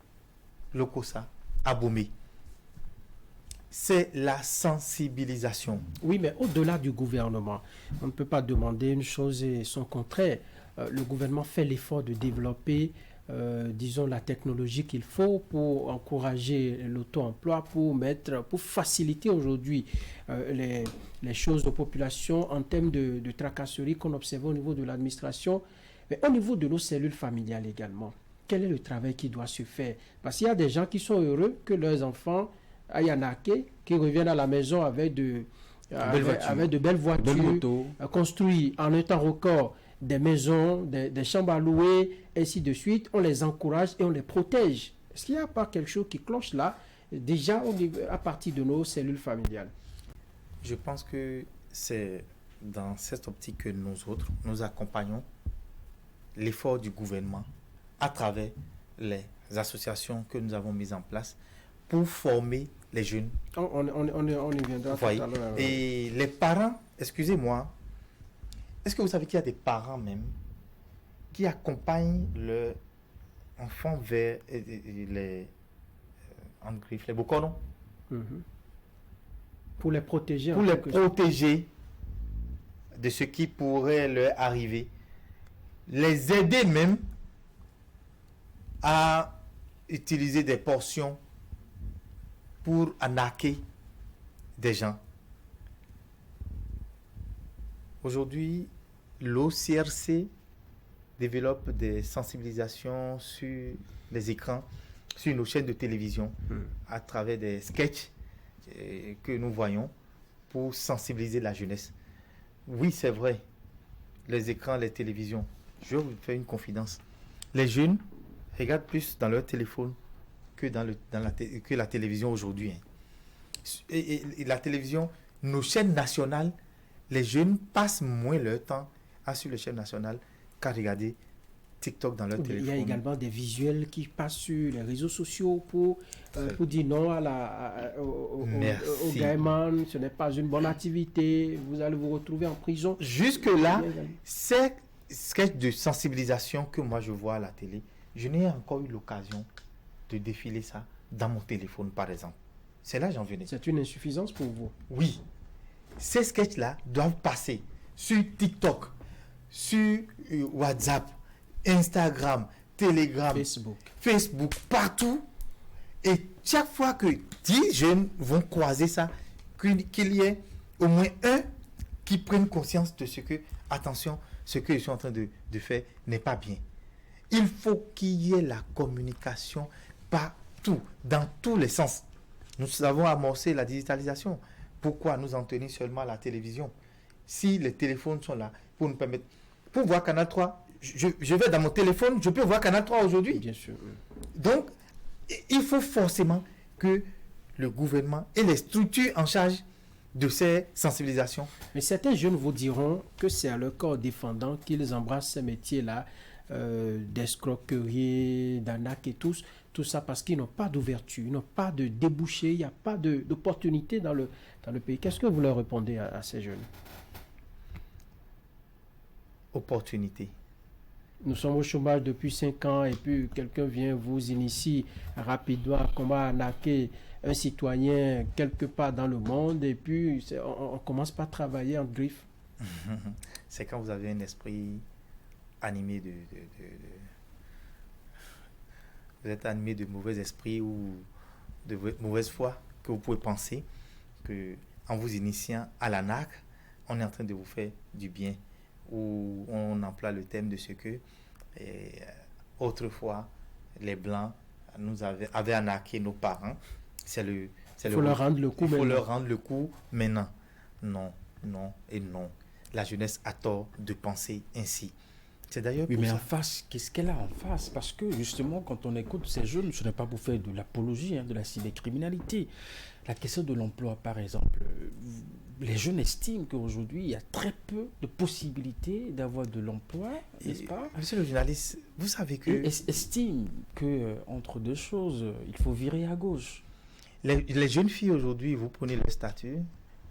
Lokossa, Abomey. C'est la sensibilisation. Oui, mais au-delà du gouvernement, on ne peut pas demander une chose et son contraire. Le gouvernement fait l'effort de développer, disons, la technologie qu'il faut pour encourager l'auto-emploi, pour faciliter aujourd'hui les choses aux populations en termes de tracasserie qu'on observe au niveau de l'administration, mais au niveau de nos cellules familiales également. Quel est le travail qui doit se faire? Parce qu'il y a des gens qui sont heureux que leurs enfants aillent arnaquer, qui reviennent à la maison avec de belles voitures, construites en un temps record, des maisons, des chambres à louer, ainsi de suite. On les encourage et on les protège. Est-ce qu'il n'y a pas quelque chose qui cloche là, déjà à partir de nos cellules familiales? Je pense que c'est dans cette optique que nous accompagnons l'effort du gouvernement à travers les associations que nous avons mises en place pour former les jeunes. On y viendra tout à l'heure. Et les parents, excusez-moi, est-ce que vous savez qu'il y a des parents même qui accompagnent leurs enfants vers les bokonos Pour les protéger. pour les protéger de ce qui pourrait leur arriver, les aider même à utiliser des portions pour arnaquer des gens. Aujourd'hui, l'OCRC développe des sensibilisations sur les écrans, sur nos chaînes de télévision, à travers des sketchs que nous voyons pour sensibiliser la jeunesse. Oui, c'est vrai, les écrans, les télévisions, je vais vous faire une confidence. Les jeunes regardent plus dans leur téléphone que que la télévision aujourd'hui. Et la télévision, nos chaînes nationales, les jeunes passent moins leur temps à suivre les chaînes nationales qu'à regarder TikTok dans leur téléphone. Il y a également des visuels qui passent sur les réseaux sociaux pour dire non au gamins. Ce n'est pas une bonne activité. Vous allez vous retrouver en prison. Jusque-là, ces sketchs de sensibilisation que moi je vois à la télé, je n'ai encore eu l'occasion de défiler ça dans mon téléphone, par exemple. C'est là que j'en venais. C'est une insuffisance pour vous? Oui. Ces sketchs-là doivent passer sur TikTok, sur WhatsApp, Instagram, Telegram, Facebook, partout. Et chaque fois que 10 jeunes vont croiser ça, qu'il y ait au moins un qui prenne conscience de ce que, attention, ce que je suis en train de faire n'est pas bien. Il faut qu'il y ait la communication partout, dans tous les sens. Nous avons amorcé la digitalisation. Pourquoi nous en tenir seulement à la télévision? Si les téléphones sont là pour nous permettre... Pour voir Canal 3, je vais dans mon téléphone, je peux voir Canal 3 aujourd'hui. Bien sûr. Donc, il faut forcément que le gouvernement et les structures en charge de ces sensibilisations. Mais certains jeunes vous diront que c'est à leur corps défendant qu'ils embrassent ces métiers-là, d'escroquerie, d'arnaque et tout ça parce qu'ils n'ont pas d'ouverture, ils n'ont pas de débouché, il n'y a pas d'opportunité dans le pays. Qu'est-ce que vous leur répondez à ces jeunes? Opportunité. Nous sommes au chômage depuis 5 ans et puis quelqu'un vient vous initie rapidement à comment arnaquer un citoyen quelque part dans le monde et puis on commence par travailler en griffe. C'est quand vous avez un esprit animé vous êtes animé de mauvais esprits ou de mauvaise foi que vous pouvez penser que en vous initiant à l'arnaque, on est en train de vous faire du bien, ou on emploie le thème de ce que autrefois les Blancs nous avaient arnaqué nos parents. Il faut leur rendre le coup. Il faut leur rendre le coup maintenant. Non, non et non. La jeunesse a tort de penser ainsi. C'est d'ailleurs oui, mais en face, qu'est-ce qu'elle a en face? Parce que justement, quand on écoute ces jeunes, ce n'est pas pour faire de l'apologie de la cybercriminalité. La question de l'emploi, par exemple, les jeunes estiment qu'aujourd'hui, il y a très peu de possibilités d'avoir de l'emploi, n'est-ce pas? Monsieur le journaliste, vous savez que... Et estiment que entre deux choses, il faut virer à gauche. Les jeunes filles aujourd'hui, vous prenez leur statut,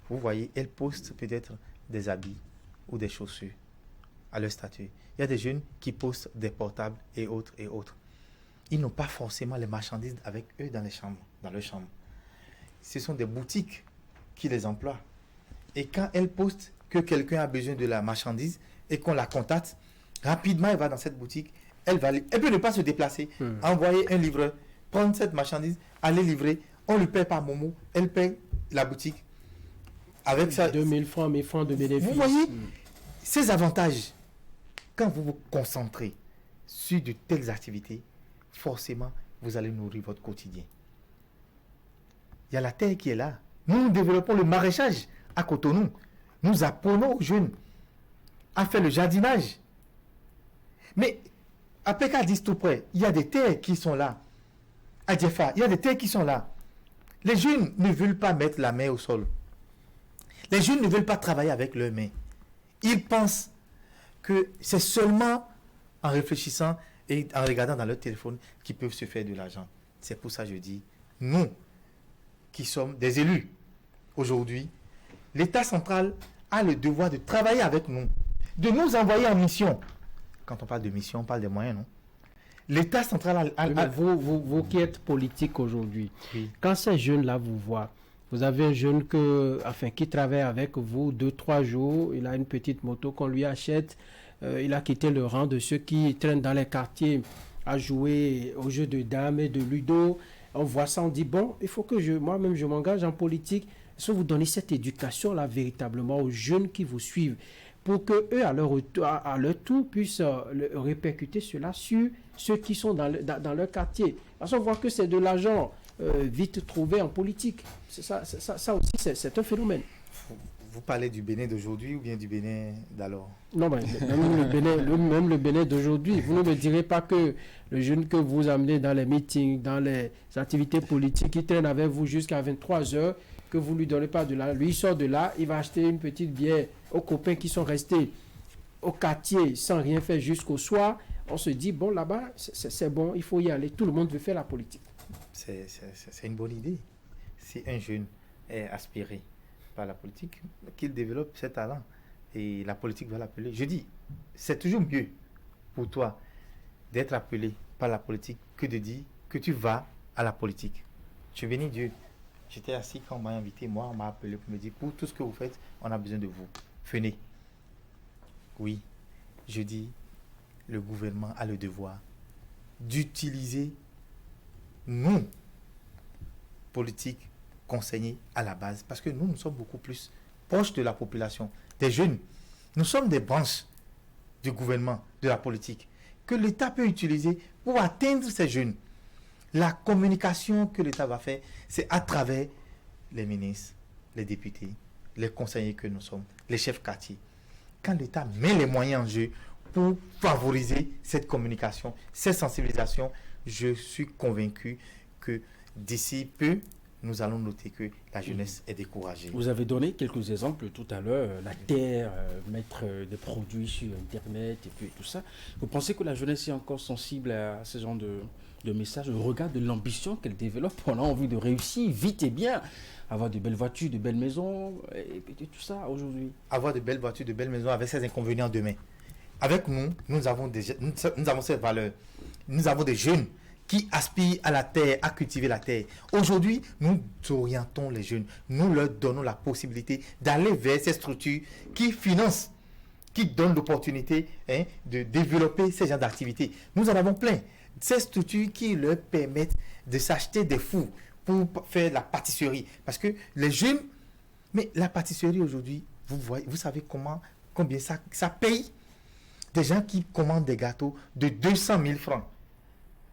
vous voyez, elles postent peut-être des habits ou des chaussures à leur statut. Il y a des jeunes qui postent des portables et autres et autres. Ils n'ont pas forcément les marchandises avec eux dans leurs chambres. Ce sont des boutiques qui les emploient. Et quand elles postent que quelqu'un a besoin de la marchandise et qu'on la contacte, rapidement elle va dans cette boutique, elle peut ne pas se déplacer, envoyer un livreur, prendre cette marchandise, aller livrer, on lui paie par Momo, elle paie la boutique. Avec ça, 2000 francs, 1000 francs de bénéfice. Vous voyez ces avantages. Quand vous vous concentrez sur de telles activités, forcément, vous allez nourrir votre quotidien. Il y a la terre qui est là. Nous développons le maraîchage à Cotonou. Nous apprenons aux jeunes à faire le jardinage. Mais à Pécadis tout près, il y a des terres qui sont là. À Djefa, il y a des terres qui sont là. Les jeunes ne veulent pas mettre la main au sol. Les jeunes ne veulent pas travailler avec leurs mains. Ils pensent que c'est seulement en réfléchissant et en regardant dans leur téléphone qui peuvent se faire de l'argent. C'est pour ça que je dis, nous qui sommes des élus aujourd'hui, l'État central a le devoir de travailler avec nous, de nous envoyer en mission. Quand on parle de mission, on parle des moyens, non? L'État central a... Vous qui êtes politique aujourd'hui, Oui. quand ces jeunes-là vous voient, vous avez un jeune qui travaille avec vous 2-3 jours, il a une petite moto qu'on lui achète, il a quitté le rang de ceux qui traînent dans les quartiers à jouer aux jeux de dames et de ludo. On voit ça, on dit, bon, il faut que moi-même je m'engage en politique. Est-ce que vous donnez cette éducation-là véritablement aux jeunes qui vous suivent pour qu'eux, à leur tour, puissent répercuter cela sur ceux qui sont dans leur quartier. Parce qu'on voit que c'est de l'argent vite trouvé en politique. Ça aussi, c'est un phénomène. Vous parlez du Bénin d'aujourd'hui ou bien du Bénin d'alors? Non, mais même le Bénin d'aujourd'hui. Vous ne me direz pas que le jeune que vous amenez dans les meetings, dans les activités politiques, il traîne avec vous jusqu'à 23 heures, que vous ne lui donnez pas de là. Lui, il sort de là, il va acheter une petite bière aux copains qui sont restés au quartier sans rien faire jusqu'au soir. On se dit, bon, là-bas, c'est bon, il faut y aller. Tout le monde veut faire la politique. C'est une bonne idée. Si un jeune est aspiré par la politique, qu'il développe ses talents et la politique va l'appeler. Je dis, c'est toujours mieux pour toi d'être appelé par la politique que de dire que tu vas à la politique. Je bénis Dieu. J'étais assis quand on m'a invité, moi, on m'a appelé pour me dire, pour tout ce que vous faites, on a besoin de vous. Venez. Oui, je dis, le gouvernement a le devoir d'utiliser nous, politiques, conseillers à la base, parce que nous sommes beaucoup plus proches de la population, des jeunes. Nous sommes des branches du gouvernement, de la politique, que l'État peut utiliser pour atteindre ces jeunes. La communication que l'État va faire, c'est à travers les ministres, les députés, les conseillers que nous sommes, les chefs quartiers. Quand l'État met les moyens en jeu pour favoriser cette communication, cette sensibilisation, je suis convaincu que d'ici peu, nous allons noter que la jeunesse est découragée. Vous avez donné quelques exemples tout à l'heure, la terre, mettre des produits sur Internet et puis tout ça. Vous pensez que la jeunesse est encore sensible à ce genre de messages au regard de l'ambition qu'elle développe? On a envie de réussir vite et bien, avoir de belles voitures, de belles maisons et tout ça aujourd'hui. Avoir de belles voitures, de belles maisons avec ses inconvénients demain. Avec nous avons cette valeur. Nous avons des jeunes qui aspirent à la terre, à cultiver la terre. Aujourd'hui, nous orientons les jeunes. Nous leur donnons la possibilité d'aller vers ces structures qui financent, qui donnent l'opportunité de développer ces genres d'activités. Nous en avons plein. Ces structures qui leur permettent de s'acheter des fours pour faire la pâtisserie. Parce que les jeunes... Mais la pâtisserie aujourd'hui, vous savez combien ça paye? Des gens qui commandent des gâteaux de 200 000 francs.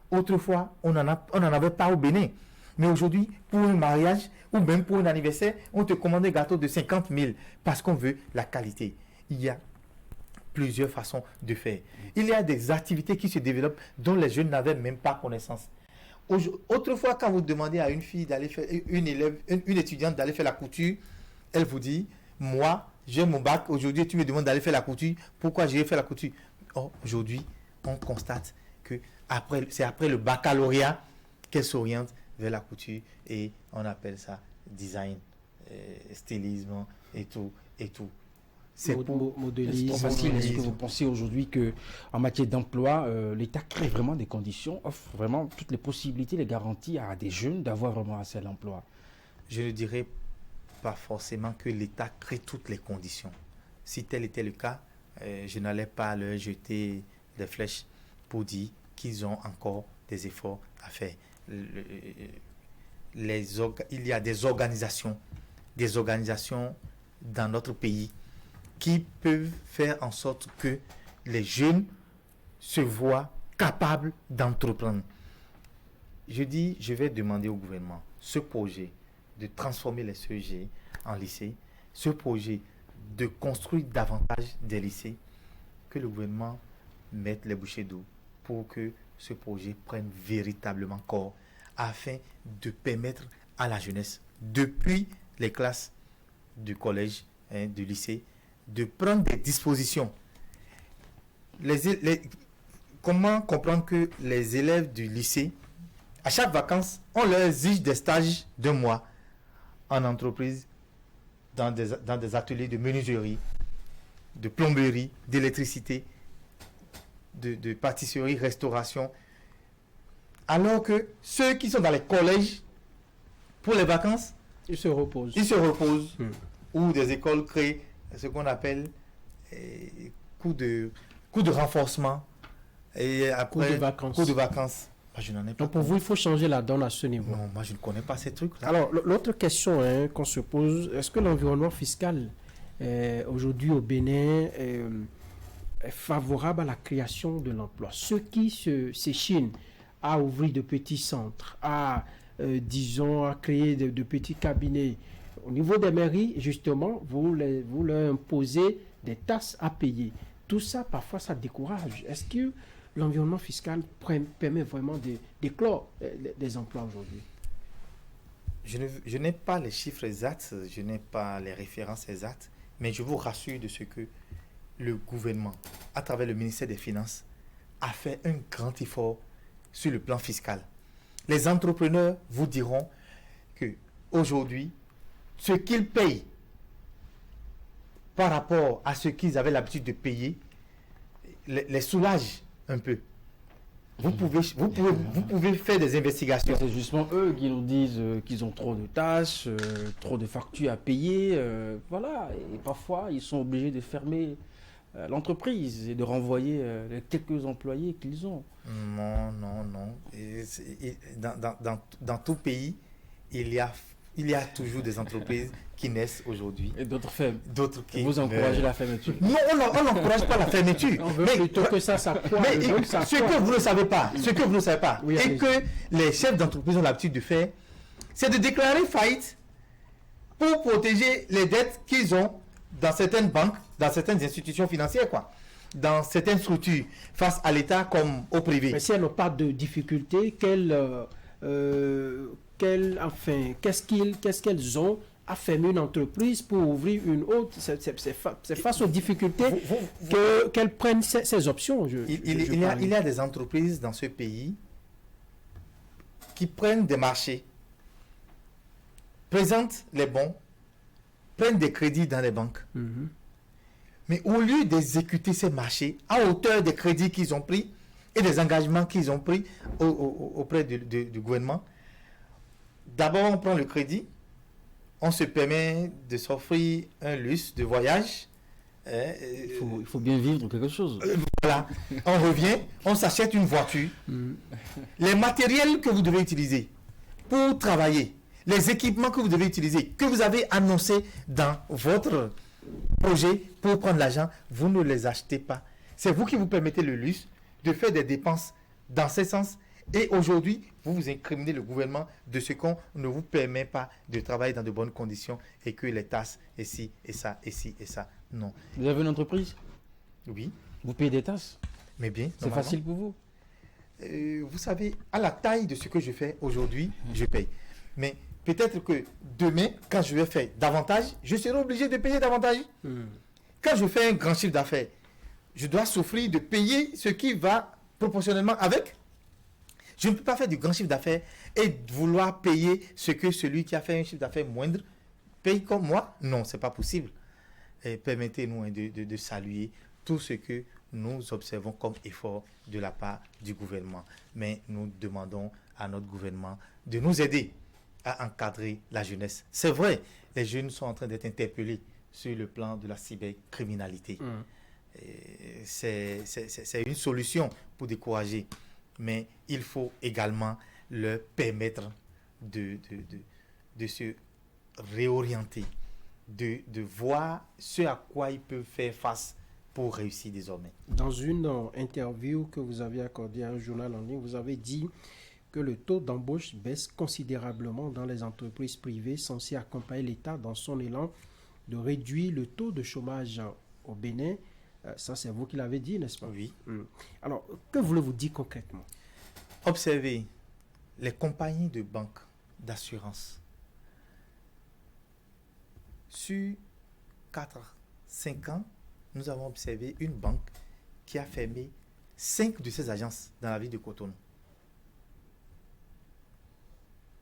Autrefois, on n'en avait pas au Bénin. Mais aujourd'hui, pour un mariage ou même pour un anniversaire, on te commande des gâteaux de 50 000 parce qu'on veut la qualité. Il y a plusieurs façons de faire. Il y a des activités qui se développent dont les jeunes n'avaient même pas connaissance. Autrefois, quand vous demandez à une fille d'aller faire, une étudiante d'aller faire la couture, elle vous dit, moi, j'ai mon bac, aujourd'hui tu me demandes d'aller faire la couture, pourquoi j'ai fait la couture? Or, aujourd'hui, on constate que c'est après le baccalauréat qu'elle s'oriente vers la couture et on appelle ça design, stylisme et tout. C'est modélisme. Est-ce que vous pensez aujourd'hui qu'en matière d'emploi, l'État crée vraiment des conditions, offre vraiment toutes les possibilités, les garanties à des jeunes d'avoir vraiment accès à l'emploi? Je ne dirais pas forcément que l'État crée toutes les conditions. Si tel était le cas, je n'allais pas leur jeter des flèches pour dire qu'ils ont encore des efforts à faire. Il y a des organisations dans notre pays qui peuvent faire en sorte que les jeunes se voient capables d'entreprendre. Je vais demander au gouvernement ce projet de transformer les CEG en lycée, ce projet de construire davantage des lycées, que le gouvernement mette les bouchées d'eau pour que ce projet prenne véritablement corps afin de permettre à la jeunesse, depuis les classes du collège, du lycée, de prendre des dispositions. comment comprendre que les élèves du lycée, à chaque vacances, on leur exige des stages de mois en entreprise, dans des ateliers de menuiserie, de plomberie, d'électricité, de pâtisserie, restauration, alors que ceux qui sont dans les collèges, pour les vacances, Ils se reposent. ils se reposent, ou des écoles créent ce qu'on appelle cours de renforcement, et après, Cours de vacances. Moi, je n'en ai pas. Donc pour vous, il faut changer la donne à ce niveau. Non, moi je ne connais pas ces trucs-là. Alors, l'autre question qu'on se pose, est-ce que l'environnement fiscal aujourd'hui au Bénin est favorable à la création de l'emploi? Ceux qui s'échinent à ouvrir de petits centres, à, disons, à créer de petits cabinets, au niveau des mairies, justement, vous leur imposez des taxes à payer. Tout ça, parfois, ça décourage. Est-ce que l'environnement fiscal permet vraiment d'éclore des emplois aujourd'hui? Je n'ai pas les chiffres exacts, je n'ai pas les références exactes, mais je vous rassure de ce que le gouvernement, à travers le ministère des Finances, a fait un grand effort sur le plan fiscal. Les entrepreneurs vous diront que aujourd'hui, ce qu'ils payent par rapport à ce qu'ils avaient l'habitude de payer les soulage un peu. Vous pouvez faire des investigations. C'est justement eux qui nous disent qu'ils ont trop de tâches, trop de factures à payer. Voilà, et parfois ils sont obligés de fermer l'entreprise et de renvoyer les quelques employés qu'ils ont. Non. Dans tout pays, il y a toujours des entreprises qui naissent aujourd'hui. Et d'autres ferment. D'autres qui Vous encouragez la fermeture. Non, on n'encourage pas la fermeture. On veut plutôt que ça s'accroît. Mais ce que vous ne savez pas, Oui, et que les chefs d'entreprise ont l'habitude de faire, c'est de déclarer faillite pour protéger les dettes qu'ils ont dans certaines banques, dans certaines institutions financières, quoi, dans certaines structures, face à l'État comme au privé. Mais si elles n'ont pas de difficultés, qu'est-ce qu'elles ont à fermer une entreprise pour ouvrir une autre? C'est face aux difficultés qu'elles prennent ces options. Il y a des entreprises dans ce pays qui prennent des marchés, présentent les bons, prennent des crédits dans les banques. Mais au lieu d'exécuter ces marchés à hauteur des crédits qu'ils ont pris et des engagements qu'ils ont pris auprès du gouvernement, d'abord on prend le crédit, on se permet de s'offrir un luxe de voyage. Il faut bien vivre quelque chose. Voilà, on revient, on s'achète une voiture. Les matériels que vous devez utiliser pour travailler, les équipements que vous devez utiliser, que vous avez annoncé dans votre projet pour prendre l'argent, vous ne les achetez pas. C'est vous qui vous permettez le luxe de faire des dépenses dans ce sens. Et aujourd'hui, vous incriminez le gouvernement de ce qu'on ne vous permet pas de travailler dans de bonnes conditions et que les tasses, ici et ça, ici et ça. Non. Vous avez une entreprise? Oui. Vous payez des tasses? Mais bien, c'est facile pour vous? Vous savez, à la taille de ce que je fais aujourd'hui, je paye. Mais peut-être que demain, quand je vais faire davantage, je serai obligé de payer davantage. Quand je fais un grand chiffre d'affaires, je dois souffrir de payer ce qui va proportionnellement avec. Je ne peux pas faire du grand chiffre d'affaires et vouloir payer ce que celui qui a fait un chiffre d'affaires moindre paye comme moi. Non, ce n'est pas possible. Et permettez-nous de saluer tout ce que nous observons comme effort de la part du gouvernement. Mais nous demandons à notre gouvernement de nous aider à encadrer la jeunesse. C'est vrai, les jeunes sont en train d'être interpellés sur le plan de la cybercriminalité. C'est une solution pour décourager. Mais il faut également leur permettre de se réorienter, de voir ce à quoi ils peuvent faire face pour réussir désormais. Dans une interview que vous avez accordée à un journal en ligne, vous avez dit que le taux d'embauche baisse considérablement dans les entreprises privées censées accompagner l'État dans son élan de réduire le taux de chômage au Bénin. Ça, c'est vous qui l'avez dit, n'est-ce pas? Oui. Alors, que voulez-vous dire concrètement? Observez les compagnies de banque, d'assurance. Sur 4-5 ans, nous avons observé une banque qui a fermé 5 de ces agences dans la ville de Cotonou.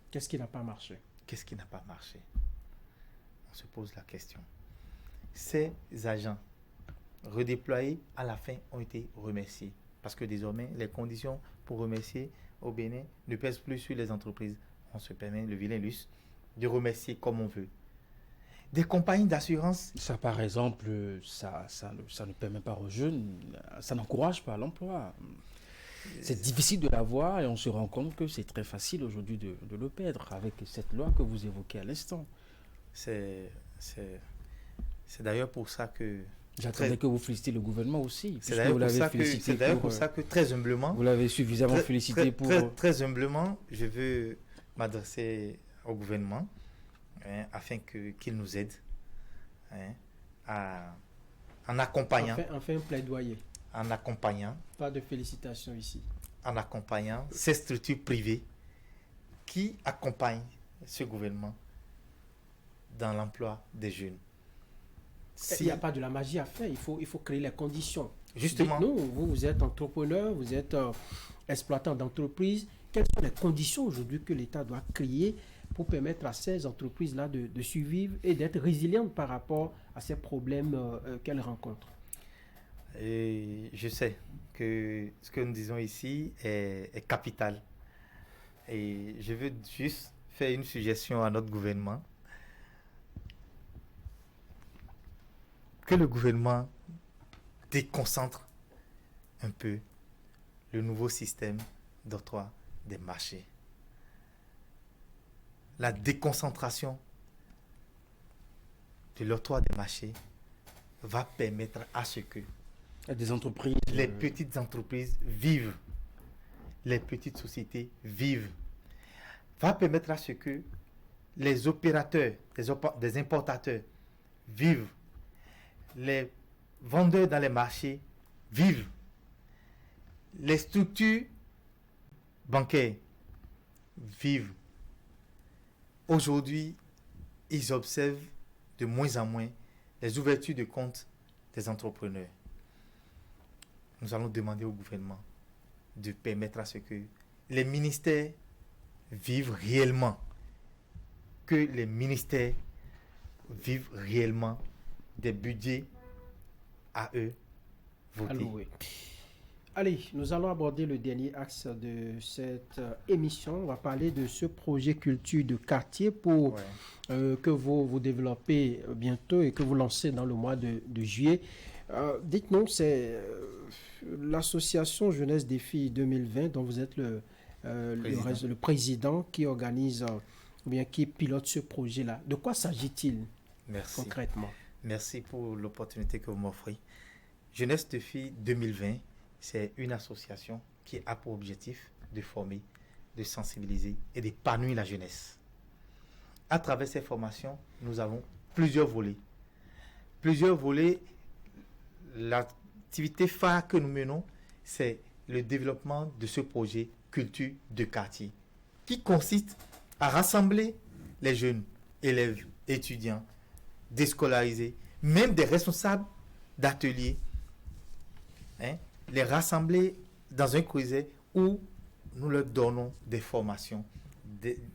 Qu'est-ce qui n'a pas marché? Qu'est-ce qui n'a pas marché? On se pose la question. Ces agents redéployés à la fin ont été remerciés. Parce que désormais, les conditions pour remercier au Bénin ne pèsent plus sur les entreprises. On se permet, le vilain luxe, de remercier comme on veut. Des compagnies d'assurance. Ça, par exemple, ça ne permet pas aux jeunes, ça n'encourage pas l'emploi. C'est difficile de l'avoir et on se rend compte que c'est très facile aujourd'hui de le perdre avec cette loi que vous évoquez à l'instant. C'est d'ailleurs pour ça que... J'attendais que vous félicitiez le gouvernement aussi. C'est d'ailleurs pour ça que très humblement... Vous l'avez suffisamment félicité pour... Très humblement, je veux m'adresser au gouvernement afin qu'il nous aide en accompagnant... On fait un plaidoyer. En accompagnant... Pas de félicitations ici. En accompagnant ces structures privées qui accompagnent ce gouvernement dans l'emploi des jeunes. Il n'y a pas de la magie à faire, il faut créer les conditions. Justement. Dites-nous, vous êtes entrepreneur, vous êtes exploitant d'entreprise. Quelles sont les conditions aujourd'hui que l'État doit créer pour permettre à ces entreprises-là de survivre et d'être résilientes par rapport à ces problèmes qu'elles rencontrent? Et je sais que ce que nous disons ici est capital. Et je veux juste faire une suggestion à notre gouvernement. Que le gouvernement déconcentre un peu le nouveau système d'octroi des marchés. La déconcentration de l'octroi des marchés va permettre à ce que des entreprises, les petites entreprises vivent, les petites sociétés vivent, va permettre à ce que les opérateurs, des importateurs vivent, les vendeurs dans les marchés vivent, les structures bancaires vivent. Aujourd'hui, ils observent de moins en moins les ouvertures de comptes des entrepreneurs. Nous allons demander au gouvernement de permettre à ce que les ministères vivent réellement, que les ministères vivent réellement des budgets à eux votés. Alloué. Allez, nous allons aborder le dernier axe de cette émission. On va parler de ce projet culture de quartier que vous développez bientôt et que vous lancez dans le mois de juillet. Dites-nous, c'est l'association Jeunesse Défi 2020 dont vous êtes le président qui organise ou bien qui pilote ce projet-là. De quoi s'agit-il concrètement? Merci pour l'opportunité que vous m'offrez. Jeunesse Défi 2020, c'est une association qui a pour objectif de former, de sensibiliser et d'épanouir la jeunesse. À travers ces formations, nous avons plusieurs volets. L'activité phare que nous menons, c'est le développement de ce projet culture de quartier, qui consiste à rassembler les jeunes, élèves, étudiants, déscolarisés, même des responsables d'ateliers, les rassembler dans un creuset où nous leur donnons des formations,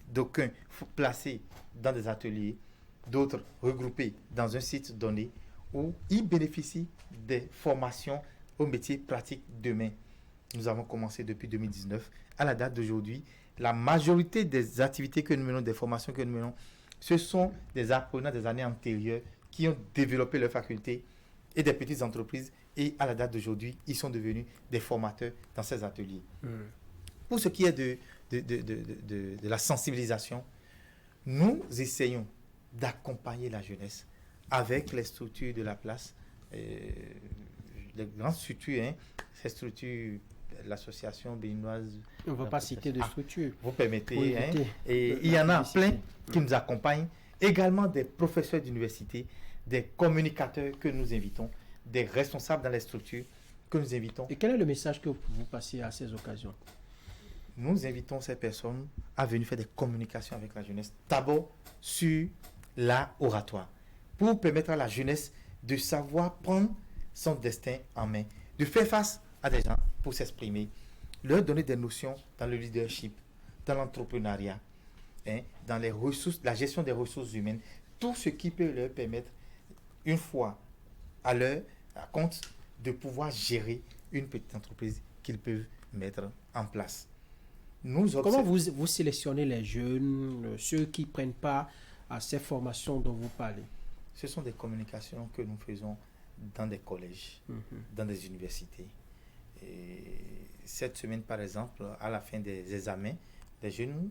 d'aucuns placés dans des ateliers, d'autres regroupés dans un site donné où ils bénéficient des formations aux métiers pratiques demain. Nous avons commencé depuis 2019. À la date d'aujourd'hui, la majorité des activités que nous menons, des formations que nous menons, ce sont des apprenants des années antérieures qui ont développé leurs facultés et des petites entreprises. Et à la date d'aujourd'hui, ils sont devenus des formateurs dans ces ateliers. Pour ce qui est de la sensibilisation, nous essayons d'accompagner la jeunesse avec les structures de la place, les grandes structures, ces structures, l'association béninoise. On ne va pas citer de structures. Vous permettez, et il y en a plein qui nous accompagnent. Également des professeurs d'université, des communicateurs que nous invitons, des responsables dans les structures que nous invitons. Et quel est le message que vous passez à ces occasions? Nous invitons ces personnes à venir faire des communications avec la jeunesse, d'abord sur l'art oratoire, pour permettre à la jeunesse de savoir prendre son destin en main, de faire face à des gens pour s'exprimer, leur donner des notions dans le leadership, dans l'entrepreneuriat, hein, dans les ressources, la gestion des ressources humaines, tout ce qui peut leur permettre, une fois à leur compte, de pouvoir gérer une petite entreprise qu'ils peuvent mettre en place. Comment vous sélectionnez les jeunes, ceux qui ne prennent pas à ces formations dont vous parlez? Ce sont des communications que nous faisons dans des collèges, dans des universités. Et cette semaine, par exemple, à la fin des examens, des jeunes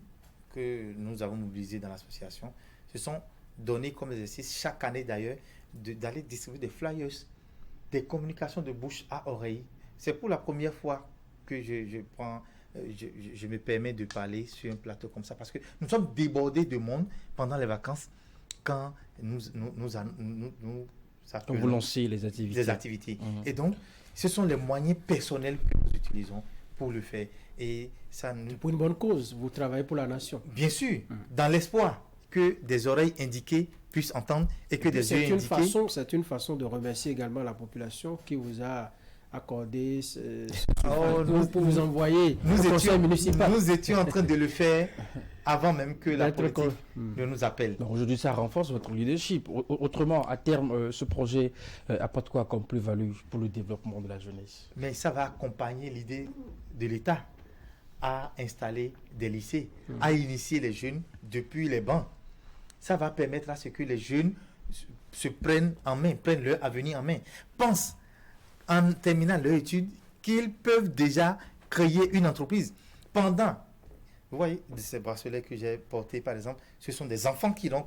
que nous avons mobilisés dans l'association se sont donnés comme exercice, chaque année d'ailleurs, d'aller distribuer des flyers, des communications de bouche à oreille. C'est pour la première fois que je me permets de parler sur un plateau comme ça, parce que nous sommes débordés de monde pendant les vacances quand nous vous lancez les activités. Et donc, ce sont les moyens personnels que nous utilisons pour le faire. Et ça nous... Pour une bonne cause, vous travaillez pour la nation. Bien sûr, dans l'espoir que des oreilles indiquées puissent entendre et que des yeux indiqués... C'est une façon de remercier également la population qui vous a accordé pour vous envoyer au conseil municipal. Nous étions en train de le faire avant même que la politique ne nous appelle. Aujourd'hui, ça renforce votre leadership. Autrement, à terme, ce projet apporte quoi comme plus-value pour le développement de la jeunesse? Mais ça va accompagner l'idée de l'État à installer des lycées, à initier les jeunes depuis les bancs. Ça va permettre à ce que les jeunes se prennent en main, prennent leur avenir en main. Pensent, en terminant leur étude, qu'ils peuvent déjà créer une entreprise. Pendant, vous voyez, ces bracelets que j'ai portés, par exemple, ce sont des enfants qui l'ont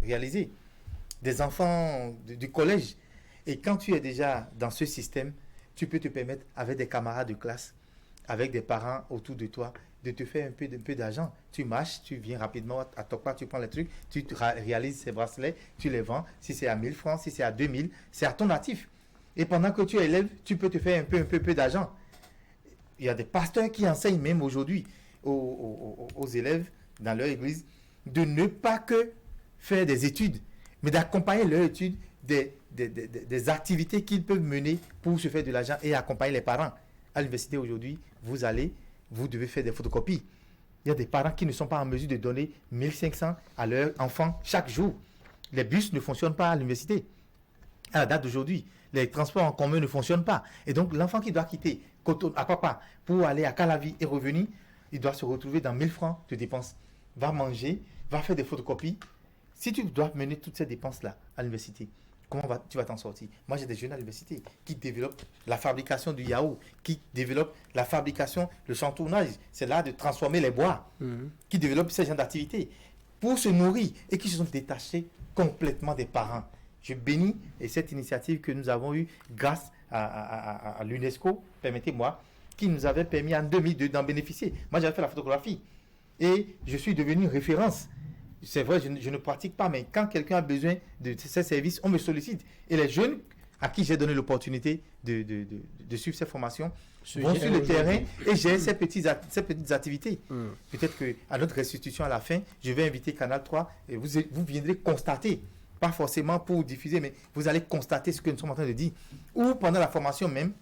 réalisé, des enfants du collège. Et quand tu es déjà dans ce système, tu peux te permettre, avec des camarades de classe, avec des parents autour de toi, de te faire un peu d'argent. Tu marches, tu viens rapidement à ton part, tu prends les trucs, tu réalises ces bracelets, tu les vends. Si c'est à 1000 francs, si c'est à 2000, c'est à ton actif. Et pendant que tu es élève, tu peux te faire un peu d'argent. Il y a des pasteurs qui enseignent même aujourd'hui aux élèves dans leur église de ne pas que faire des études, mais d'accompagner leur étude des activités qu'ils peuvent mener pour se faire de l'argent et accompagner les parents. À l'université aujourd'hui, vous devez faire des photocopies. Il y a des parents qui ne sont pas en mesure de donner 1500 à leurs enfants chaque jour. Les bus ne fonctionnent pas à l'université. À la date d'aujourd'hui, les transports en commun ne fonctionnent pas. Et donc, l'enfant qui doit quitter Apapa pour aller à Calavi et revenir, il doit se retrouver dans 1000 francs de dépenses. Va manger, va faire des photocopies. Si tu dois mener toutes ces dépenses-là à l'université, comment tu vas t'en sortir? Moi, j'ai des jeunes à l'université qui développent la fabrication du yaourt, qui développent la fabrication, le chantournage, c'est là de transformer les bois, qui développent ces genres d'activités pour se nourrir et qui se sont détachés complètement des parents. Je bénis cette initiative que nous avons eue grâce à l'UNESCO, permettez-moi, qui nous avait permis en 2002 d'en bénéficier. Moi, j'avais fait la photographie et je suis devenu référence. C'est vrai, je ne pratique pas, mais quand quelqu'un a besoin de ces services, on me sollicite. Et les jeunes à qui j'ai donné l'opportunité de suivre ces formations vont sur le terrain et j'ai ces petites activités. Peut-être qu'à notre restitution à la fin, je vais inviter Canal 3 et vous viendrez constater, pas forcément pour diffuser, mais vous allez constater ce que nous sommes en train de dire. Ou pendant la formation même,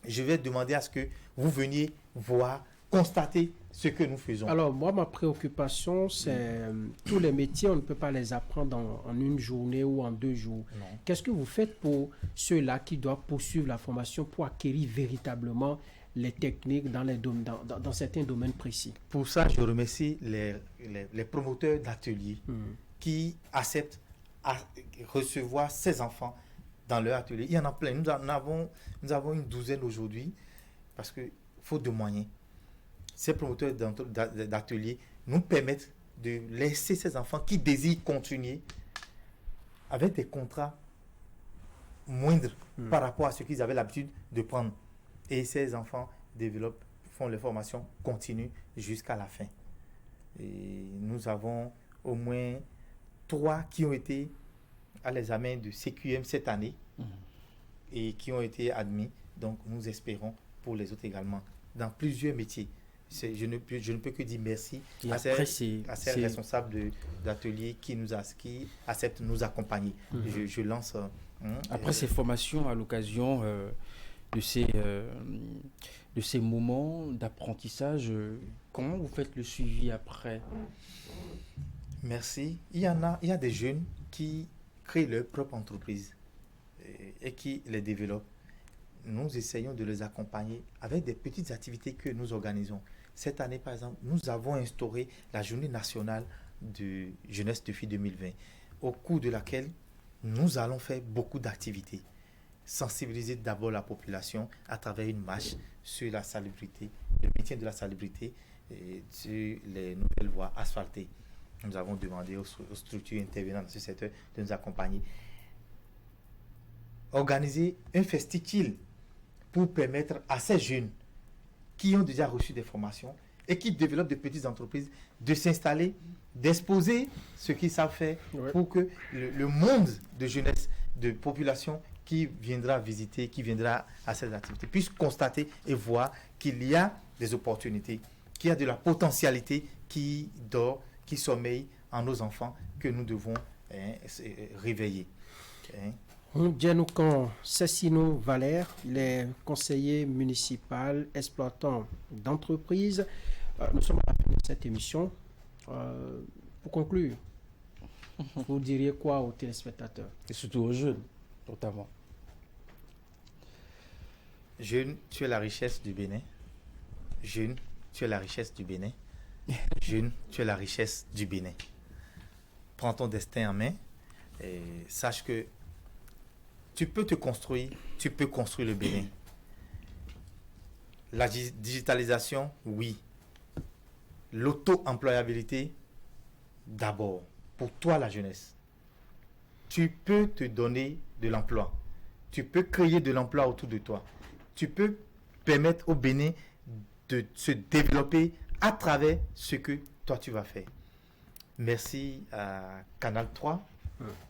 je vais demander à ce que vous veniez voir, constater ce que nous faisons. Alors, moi, ma préoccupation, c'est tous les métiers, on ne peut pas les apprendre en une journée ou en 2 jours. Qu'est-ce que vous faites pour ceux-là qui doivent poursuivre la formation pour acquérir véritablement les techniques dans certains domaines précis? Pour ça, je remercie les promoteurs d'ateliers qui acceptent à recevoir ces enfants dans leur atelier. Il y en a plein. Nous avons une douzaine aujourd'hui parce que faute de moyens. Ces promoteurs d'ateliers nous permettent de laisser ces enfants qui désirent continuer avec des contrats moindres par rapport à ce qu'ils avaient l'habitude de prendre. Et ces enfants font les formations continues jusqu'à la fin. Et nous avons au moins 3 qui ont été à l'examen de CQM cette année et qui ont été admis. Donc nous espérons pour les autres également dans plusieurs métiers. Je ne peux que dire merci à ces responsables d'ateliers qui acceptent de nous accompagner. Je lance... Après ces formations, à l'occasion de ces moments d'apprentissage. Comment vous faites le suivi après? Merci. Il y a des jeunes qui créent leur propre entreprise et qui les développent. Nous essayons de les accompagner avec des petites activités que nous organisons. Cette année, par exemple, nous avons instauré la journée nationale de jeunesse de filles 2020, au cours de laquelle nous allons faire beaucoup d'activités. Sensibiliser d'abord la population à travers une marche sur la salubrité, le maintien de la salubrité sur les nouvelles voies asphaltées. Nous avons demandé aux structures intervenant dans ce secteur de nous accompagner. Organiser un festicule pour permettre à ces jeunes qui ont déjà reçu des formations et qui développent de petites entreprises de s'installer, d'exposer ce qu'ils savent faire pour que le monde de jeunesse, de population qui viendra visiter, qui viendra à ces activités, puisse constater et voir qu'il y a des opportunités, qu'il y a de la potentialité qui dort, qui sommeille en nos enfants que nous devons réveiller. Djanoukan Sessino Valère, il est conseiller municipal, exploitant d'entreprise. Nous sommes à la fin de cette émission. Pour conclure, vous diriez quoi aux téléspectateurs? Et surtout aux jeunes, notamment. Jeune, tu es la richesse du Bénin. Jeune, tu es la richesse du Bénin. Jeune, tu es la richesse du Bénin. Prends ton destin en main et sache que tu peux te construire, tu peux construire le Bénin. La digitalisation, oui. L'auto-employabilité, d'abord. Pour toi, la jeunesse. Tu peux te donner de l'emploi. Tu peux créer de l'emploi autour de toi. Tu peux permettre au Bénin de se développer à travers ce que toi tu vas faire. Merci à Canal 3.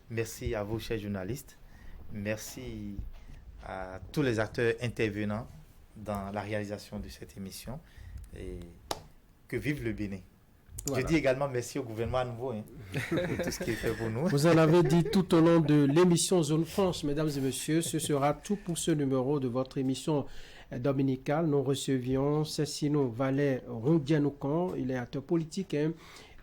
Merci à vous, chers journalistes. Merci à tous les acteurs intervenants dans la réalisation de cette émission. Et que vive le Bénin. Voilà. Je dis également merci au gouvernement à nouveau pour tout ce qui est fait pour nous. Vous en avez dit tout au long de l'émission Zone France, mesdames et messieurs. Ce sera tout pour ce numéro de votre émission dominicale. Nous recevions Sessino Valère Rondianoukan. Il est acteur politique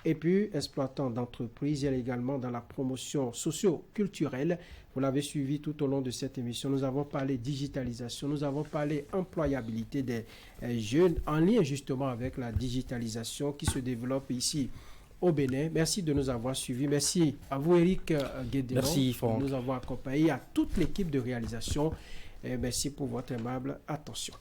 et puis exploitant d'entreprise. Il est également dans la promotion socio-culturelle. Vous l'avez suivi tout au long de cette émission. Nous avons parlé digitalisation, nous avons parlé employabilité des jeunes en lien justement avec la digitalisation qui se développe ici au Bénin. Merci de nous avoir suivis. Merci à vous, Eric Guédéon, de nous avoir accompagnés, à toute l'équipe de réalisation. Et merci pour votre aimable attention.